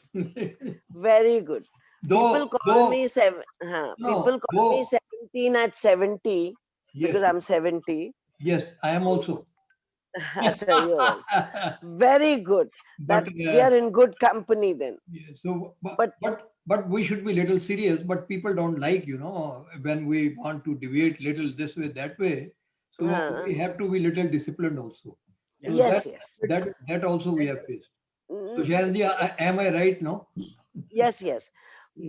Very good. People call me people call me 17 at 70 because I'm 70. Yes, I am also. Achha, you're also. Very good. But, We are in good company then. So, but we should be little serious. But people don't like, when we want to deviate little this way, that way. So we have to be little disciplined also. So Yes. That also we have faced. So Shayanji, am I right? No. Yes.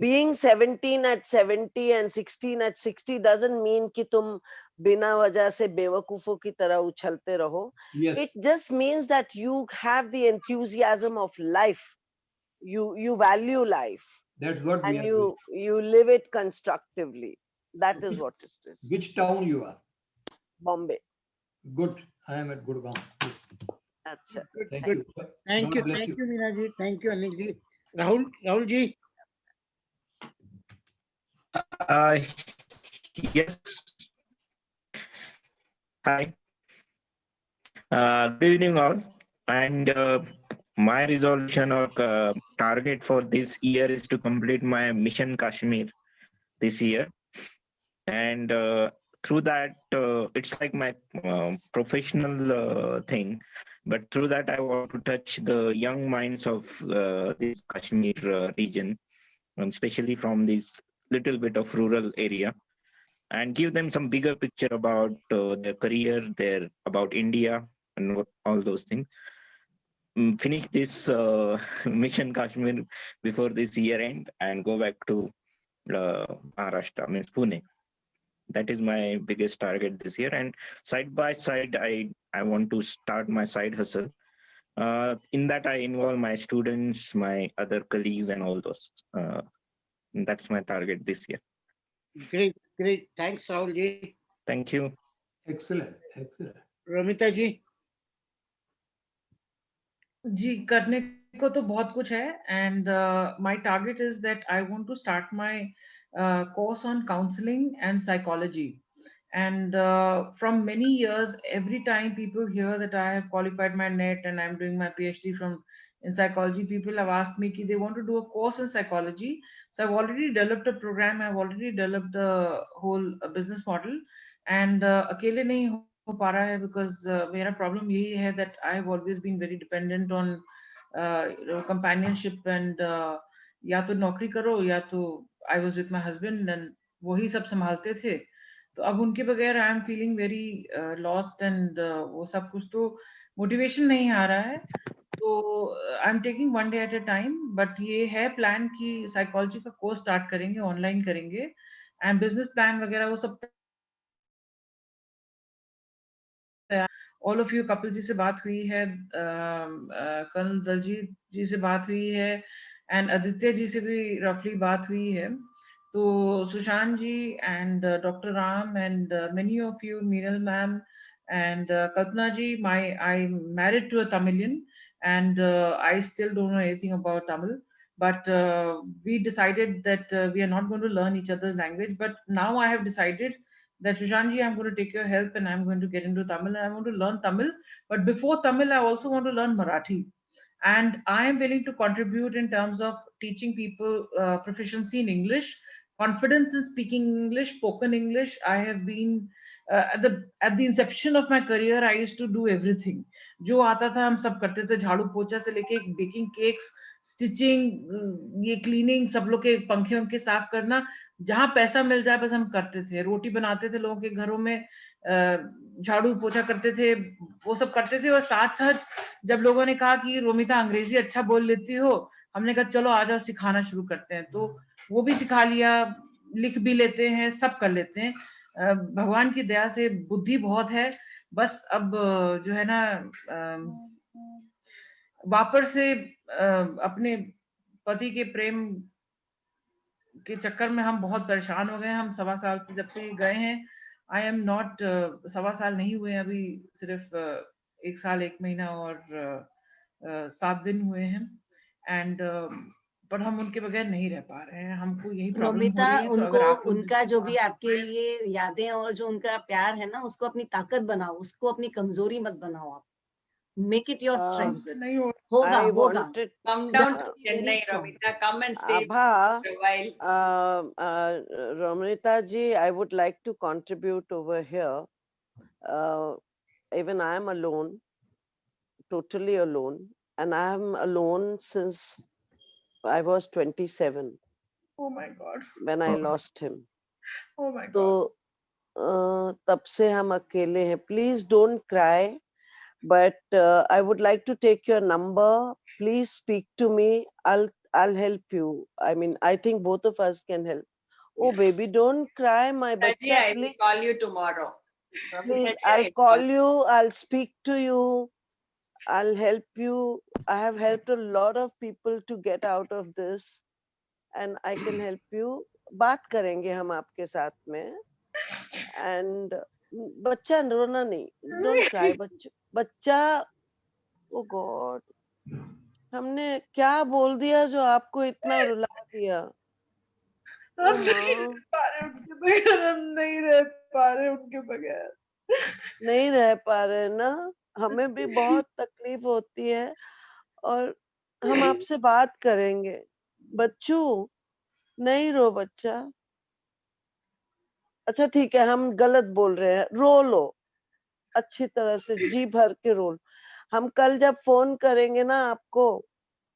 Being 17 at 70 and 16 at 60 doesn't mean कि तुम बिना वजह से बेवकूफों की तरह उछलते रहो. Yes. It just means that you have the enthusiasm of life. You value life. That's what we and are you live it constructively. That is what it is. Which town you are? Bombay. Good. I am at Gurgaon. Achha. Thank you. Thank you, Meena ji. Thank you, Anil ji. Rahul ji. Yes. Hi. Good evening all. And my resolution or target for this year is to complete my Mission Kashmir this year. And through that, it's like my professional thing. But through that, I want to touch the young minds of this Kashmir region, and especially from this little bit of rural area, and give them some bigger picture about their career, about India, and all those things. Finish this Mission Kashmir before this year end and go back to Maharashtra, means Pune. That is my biggest target this year. And side by side, I want to start my side hustle. In that, I involve my students, my other colleagues, and all those. That's my target this year. Great. Thanks, Rahul ji. Thank you. Excellent. Ramita ji. जी करने को तो बहुत कुछ है and my target is that I want to start my course on counseling and psychology. And from many years, every time people hear that I have qualified my NET and I'm doing my PhD in psychology, people have asked me if they want to do a course in psychology. So I've already developed a program. I've already developed the whole business model. And अकेले नहीं हो पा रहा है because मेरा problem यही है that I have always been very dependent on companionship and या तो नौकरी करो या तो I was with my husband and वही सब संभालते थे. तो अब उनके बगैर I am feeling very lost and वो सब कुछ, तो मोटिवेशन नहीं आ रहा है. तो I am taking one day at a time, but ये है प्लान कि साइकोलॉजी का कोर्स स्टार्ट करेंगे, ऑनलाइन करेंगे एंड बिजनेस प्लान वगैरह वो सब. All of you, Kapil ji से बात हुई है, कर्नल दलजीत जी से बात हुई है एंड आदित्य जी से भी रफली बात हुई है. तो Sushant ji and doctor Ram and many of you, Minal ma'am and Kalpana ji, I married to a Tamilian and I still don't know anything about Tamil, but we decided that we are not going to learn each other's language. But now I have decided that Sushant ji, I'm going to take your help and I'm going to get into Tamil and I want to learn Tamil. But before Tamil, I also want to learn Marathi. And I am willing to contribute in terms of teaching people proficiency in English, confidence in speaking English, spoken English. I have been at the inception of my career, I used to do everything. जो आता था हम सब करते थे, झाड़ू पोछा से लेके बेकिंग केक्स, स्टिचिंग, ये क्लीनिंग, सब लोग के पंखे उनके साफ करना, जहां पैसा मिल जाए बस हम करते थे. रोटी बनाते थे लोगों के घरों में, झाड़ू पोछा करते थे, वो सब करते थे. और साथ साथ जब लोगों ने कहा कि रोमिता अंग्रेजी अच्छा बोल लेती हो, हमने कहा चलो आ जाओ सिखाना शुरू करते हैं. तो वो भी सिखा लिया, लिख भी लेते हैं, सब कर लेते हैं. भगवान की दया से बुद्धि बहुत है. बस अब जो है ना, वापस से अपने पति के प्रेम के चक्कर में हम बहुत परेशान हो गए. हम 1.25 साल से जब से गए हैं, आई एम नॉट, 1.25 साल नहीं हुए अभी, सिर्फ 1 साल 1 महीना और 7 दिन हुए हैं. एंड पर हम उनके बगैर नहीं रह पा रहे हैं. हमको यही प्रॉब्लम हो रोमिता, रही है. तो उनको अगर आप उनका जो भी आपके लिए यादें और जो उनका प्यार है ना, उसको अपनी ताकत बनाओ, उसको अपनी कमजोरी मत बनाओ. आप मेक इट योर स्ट्रेंथ. होगा I होगा. wanted Come down to Very Chennai, strong. Romita. Come and stay Abha, for a while. Romita ji, I would like to contribute over here. Even I am alone, totally alone, and I am alone since I was 27 Oh my God. when I lost him. Oh my God. तो तब से हम अकेले हैं. Please don't cry, but I would like to take your number. Please speak to me. I'll help you. I mean, I think both of us can help. Oh, baby, don't cry, my Romita ji, bacha. I will Please, call you tomorrow. Romita please, ji, I I'll will call you. I'll speak to you. I'll help you. I have helped a lot of people to get out of this, and I can help you. बात करेंगे हम आपके साथ में. And बच्चा रोना नहीं. Don't cry, बच्चा. Oh God, हमने क्या बोल दिया जो आपको इतना रुला दिया? हम नहीं रह पा रहे उनके बगैर. हम नहीं रह पा रहे उनके बगैर. नहीं रह पा रहे ना. हमें भी बहुत तकलीफ होती है और हम आपसे बात करेंगे. बच्चू, नहीं रो बच्चा. अच्छा ठीक है, हम गलत बोल रहे हैं. रो लो अच्छी तरह से, जी भर के रो लो. हम कल जब फोन करेंगे ना आपको,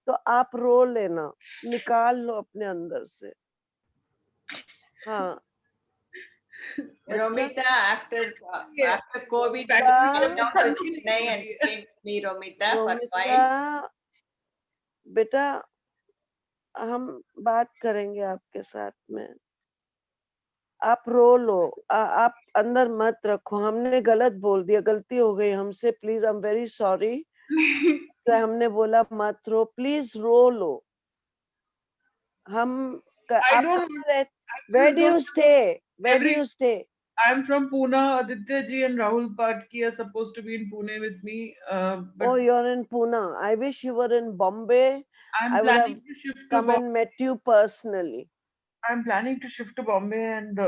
तो आप रो लेना, निकाल लो अपने अंदर से. हाँ Romita, after COVID, you Romita, come down to Chennai and stay with me, Romita, for a while. Romita बेटा, हम बात करेंगे आपके साथ में. आप रो लो. आप अंदर मत रखो. हमने गलत बोल दिया, गलती हो गई हमसे. Please, I am very sorry. हमने बोला मत रो. प्लीज रो लो. हम I don't. Where do you stay? Where do you stay? I'm from Pune. Aditya ji and Rahul Patki are supposed to be in Pune with me. But Oh, you're in Pune. I wish you were in Bombay. I'm I would have planning to shift to come Bombay. and met you personally. I'm planning to shift to Bombay and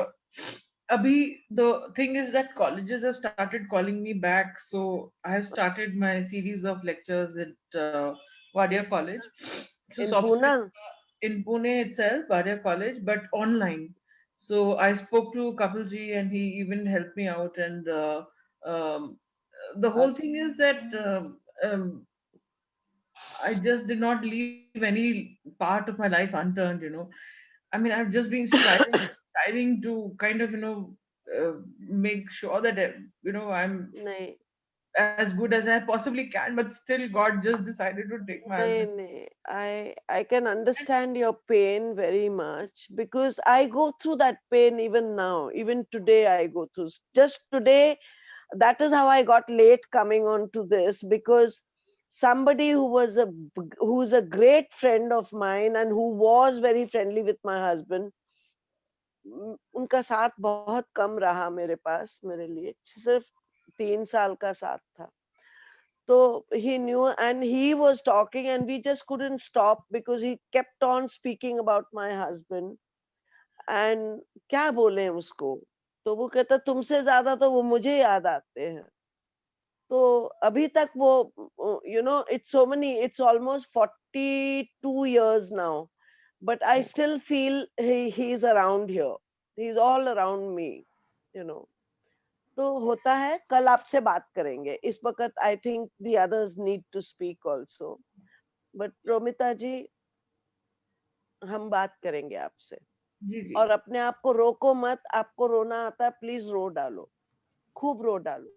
Abhi, the thing is that colleges have started calling me back, so I have started my series of lectures at Wadia College. So In software Pune? in Pune itself, Wadia College, but online. So I spoke to Kapilji and he even helped me out. And um, the whole thing is that I just did not leave any part of my life unturned. I mean, I've just been striving to kind of, make sure that, I'm Nahi. as good as I possibly can, but still God just decided to take my husband. Nahi, I can understand your pain very much because I go through that pain even now. Even today, I go through. Just today, that is how I got late coming on to this because somebody who's a great friend of mine and who was very friendly with my husband, उनका साथ बहुत कम रहा मेरे पास मेरे लिए सिर्फ 3 साल का साथ था. So he knew and he was talking and we just couldn't stop because he kept on speaking about my husband. And क्या बोले उसको, तो वो कहता तुमसे ज्यादा तो वो मुझे याद आते हैं. तो अभी तक वो it's almost 42 years now, but I still feel he's around here. He's all around me, you know. तो होता है, कल आपसे बात करेंगे. इस वक्त I think the others need to speak also, but Romita ji हम बात करेंगे आपसे. जी जी. और अपने आप को रोको मत. आपको रोना आता है, प्लीज रो डालो, खूब रो डालो.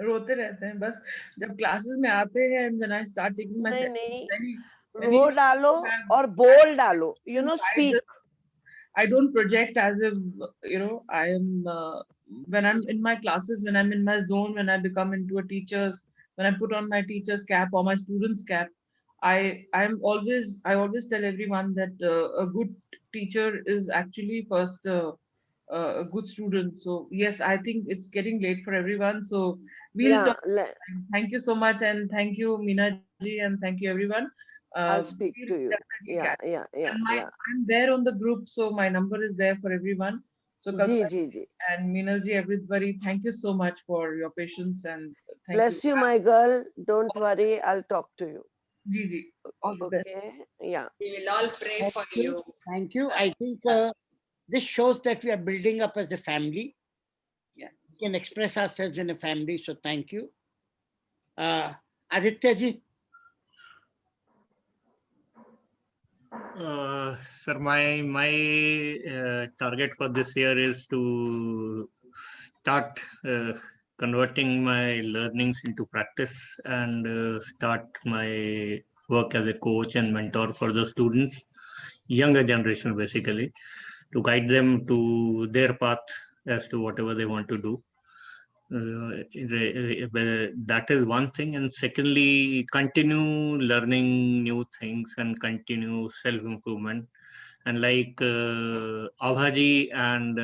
रोते रहते हैं बस जब क्लासेस में आते हैं and when I start taking my नहीं sessions, नहीं, any रो डालो और बोल डालो. I speak. I don't project as if I am when I'm in my classes, when I'm in my zone, when I become into a teacher's, when I put on my teacher's cap or my student's cap. I always tell everyone that a good teacher is actually first a good student. So yes, I think it's getting late for everyone. So we'll talk. Thank you so much, and thank you Meena ji, and thank you everyone. I'll speak We'll to you. definitely catch. Yeah. I'm there on the group, so my number is there for everyone. So Kalpana ji. and Meenal ji, everybody, thank you so much for your patience and thank Bless you, my girl. Don't worry, I'll talk to you. Ji ji. All the best. Okay. Yeah. We will all pray Thank for you. you. Thank you. I think this shows that we are building up as a family. Yeah. We can express ourselves in a family. So thank you. Aditya ji. Sir, my target for this year is to start converting my learnings into practice and start my work as a coach and mentor for the students, younger generation basically, to guide them to their path as to whatever they want to do. That is one thing, and secondly, continue learning new things and continue self-improvement. And like Abhaji and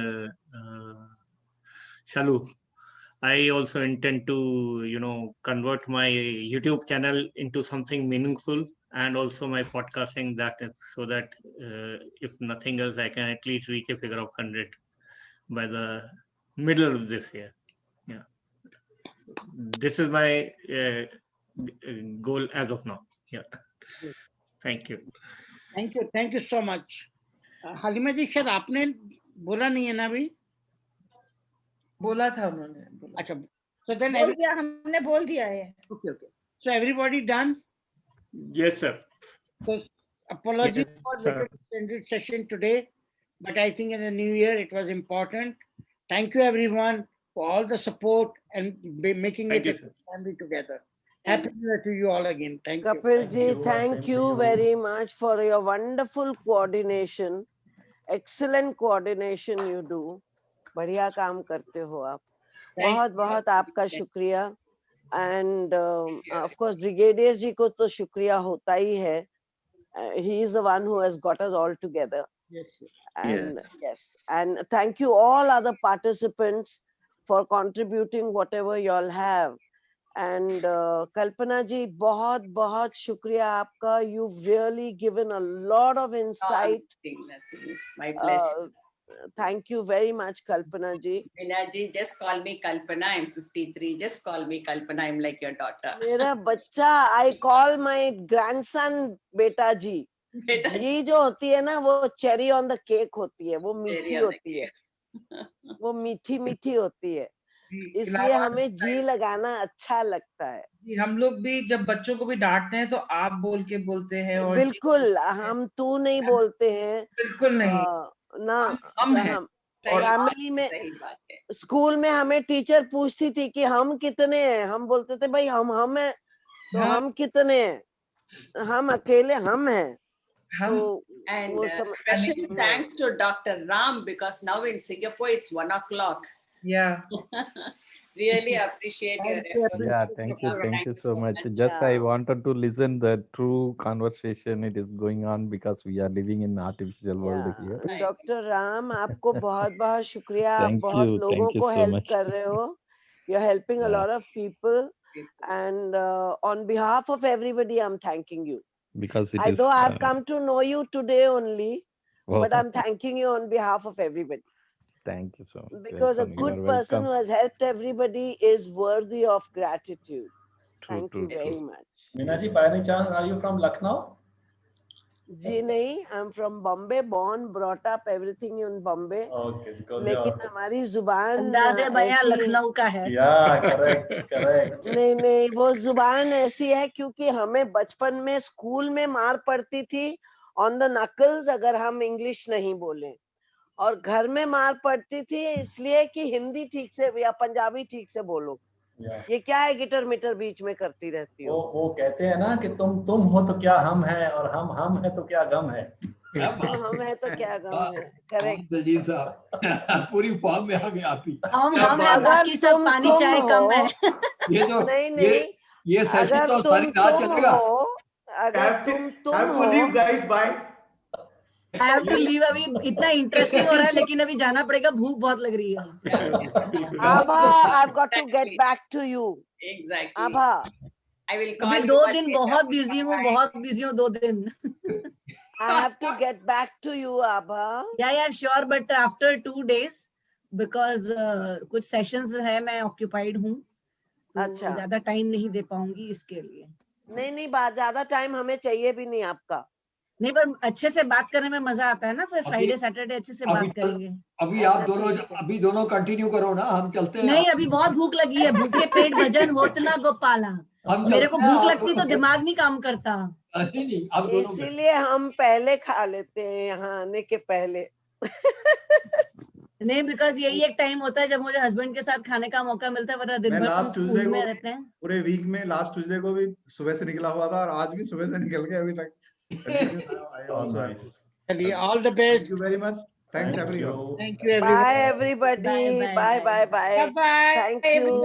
Shalu, I also intend to convert my YouTube channel into something meaningful, and also my podcasting so that if nothing else, I can at least reach a figure of 100 by the middle of this year. Yeah, this is my goal as of now. Yeah, thank you. Thank you so much. Halima ji शायद आपने बोला नहीं है ना अभी? बोला था उन्होंने. अच्छा. So then बोल दिया, हमने बोल दिया है. Okay. So everybody done? Yes, sir. So apologies Yes, for sir. little extended session today, but I think in the new year it was important. Thank you everyone for all the support and making Thank it you, a family together. Happy New Year to you all again. Thank you. Kapil ji, thank you very much for your wonderful coordination. Excellent coordination you do. बढ़िया काम करते हो आप. बहुत बहुत आपका शुक्रिया. And of course Brigadier जी को तो शुक्रिया होता ही है. He is the one who has got us all together. Yes. And yes, and thank you all other participants for contributing whatever you all have. And Kalpana ji, बहुत बहुत शुक्रिया आपका. You've really given a lot of insight. Nothing. It's my pleasure. Thank you very much, Kalpana ji. Ji, just call me Kalpana. I'm 53. Just call me Kalpana. I'm like your daughter. मेरा बच्चा, I call my grandson बेटा जी. जी जो होती है ना, वो cherry on the cake होती है, वो मीठी होती है, वो मीठी मीठी होती है, इसलिए हमें जी लगाना अच्छा लगता है. जी, हम लोग भी जब बच्चों को भी डांटते हैं तो आप बोल के बोलते हैं. और बिल्कुल, हम तू नहीं बोलते हैं. बिल्कुल नहीं. ना हम हैं. फैमिली में, स्कूल में हमें टीचर पूछती थी कि हम कितने हैं, हम बोलते थे भाई हम हैं, तो हम कितने हैं, हम अकेले हम हैं. And special thanks to Dr. Ram, because now in Singapore it's 1 o'clock. Yeah. Really appreciate your effort. Yeah, thank you so much. Just I wanted to listen the true conversation it is going on, because we are living in artificial world here. Doctor Ram, आपको बहुत बहुत शुक्रिया. आप Thank बहुत you लोगों को so help much. कर रहे हो. You're helping a lot of people, and on behalf of everybody, I'm thanking you. Because it I is. though I've come to know you today only, but Oh. I'm thanking you on behalf of everybody. Thank you so much. Because Welcome. a You good are person welcome. who has helped everybody is worthy of gratitude. Thank you very much. Meena ji, by any chance, are you from Lucknow? जी नहीं, I'm from Bombay, born, brought up, everything in Bombay. Okay, because लेकिन हमारी जुबान अंदाज़े बयां ऐसी- लखनऊ का है. Yeah, correct. नहीं नहीं, वो जुबान ऐसी है क्योंकि हमें बचपन में स्कूल में मार पड़ती थी ऑन द नकल्स अगर हम इंग्लिश नहीं बोले, और घर में मार पड़ती थी इसलिए कि हिंदी ठीक से या पंजाबी ठीक से बोलो. ये क्या है गिटर मिटर बीच में करती रहती हो. वो कहते हैं ना कि तुम हो तो क्या हम है, और हम है तो क्या गम है. हम है तो क्या गम है. करेक्ट. दलजीत साहब पूरी फॉर्म में आ गए आप ही. हम है, बाकी सब पानी चाय कम है. ये तो नहीं ये सेशन अगर तो सारी रात चलेगा. अगर तुम have to leave, guys. Bye. I have to leave. अभी इतना इंटरेस्टिंग हो रहा है, लेकिन अभी जाना पड़ेगा, भूख बहुत लग रही है. आभा, I've got to get back to you. Exactly. Abha, I will call अभी you 2 one दिन day. बहुत बिजी हूँ, बहुत बिजी हूँ 2 दिन. I have to get back to you, Abha. Yeah, sure, but after 2 days, because कुछ sessions है, मैं ऑक्यूपाइड हूँ. अच्छा. ज्यादा टाइम नहीं दे पाऊंगी इसके लिए. नहीं बात ज्यादा टाइम हमें चाहिए भी नहीं आपका. नहीं, पर अच्छे से बात करने में मजा आता है ना. फिर फ्राइडे सैटरडे अच्छे से बात करेंगे. अभी आप दोनों कंटिन्यू करो ना, हम चलते हैं. नहीं, अभी बहुत भूख लगी है. भूखे पेट भजन होत ना गोपाला. मेरे को भूख लगती तो दिमाग नहीं काम करता. इसीलिए हम पहले खा लेते हैं यहाँ आने के पहले. नहीं, बिकॉज यही एक टाइम होता है जब मुझे हस्बैंड के साथ खाने का मौका मिलता है, वरना दिन भर हम स्कूल में रहते हैं. पूरे वीक में लास्ट ट्यूसडे को भी सुबह से निकला हुआ था, और आज भी सुबह से निकल के अभी तक. All the best. Thank you very much. Thanks everyone. Thank you everyone. Bye everybody. Bye. Bye. Thank you.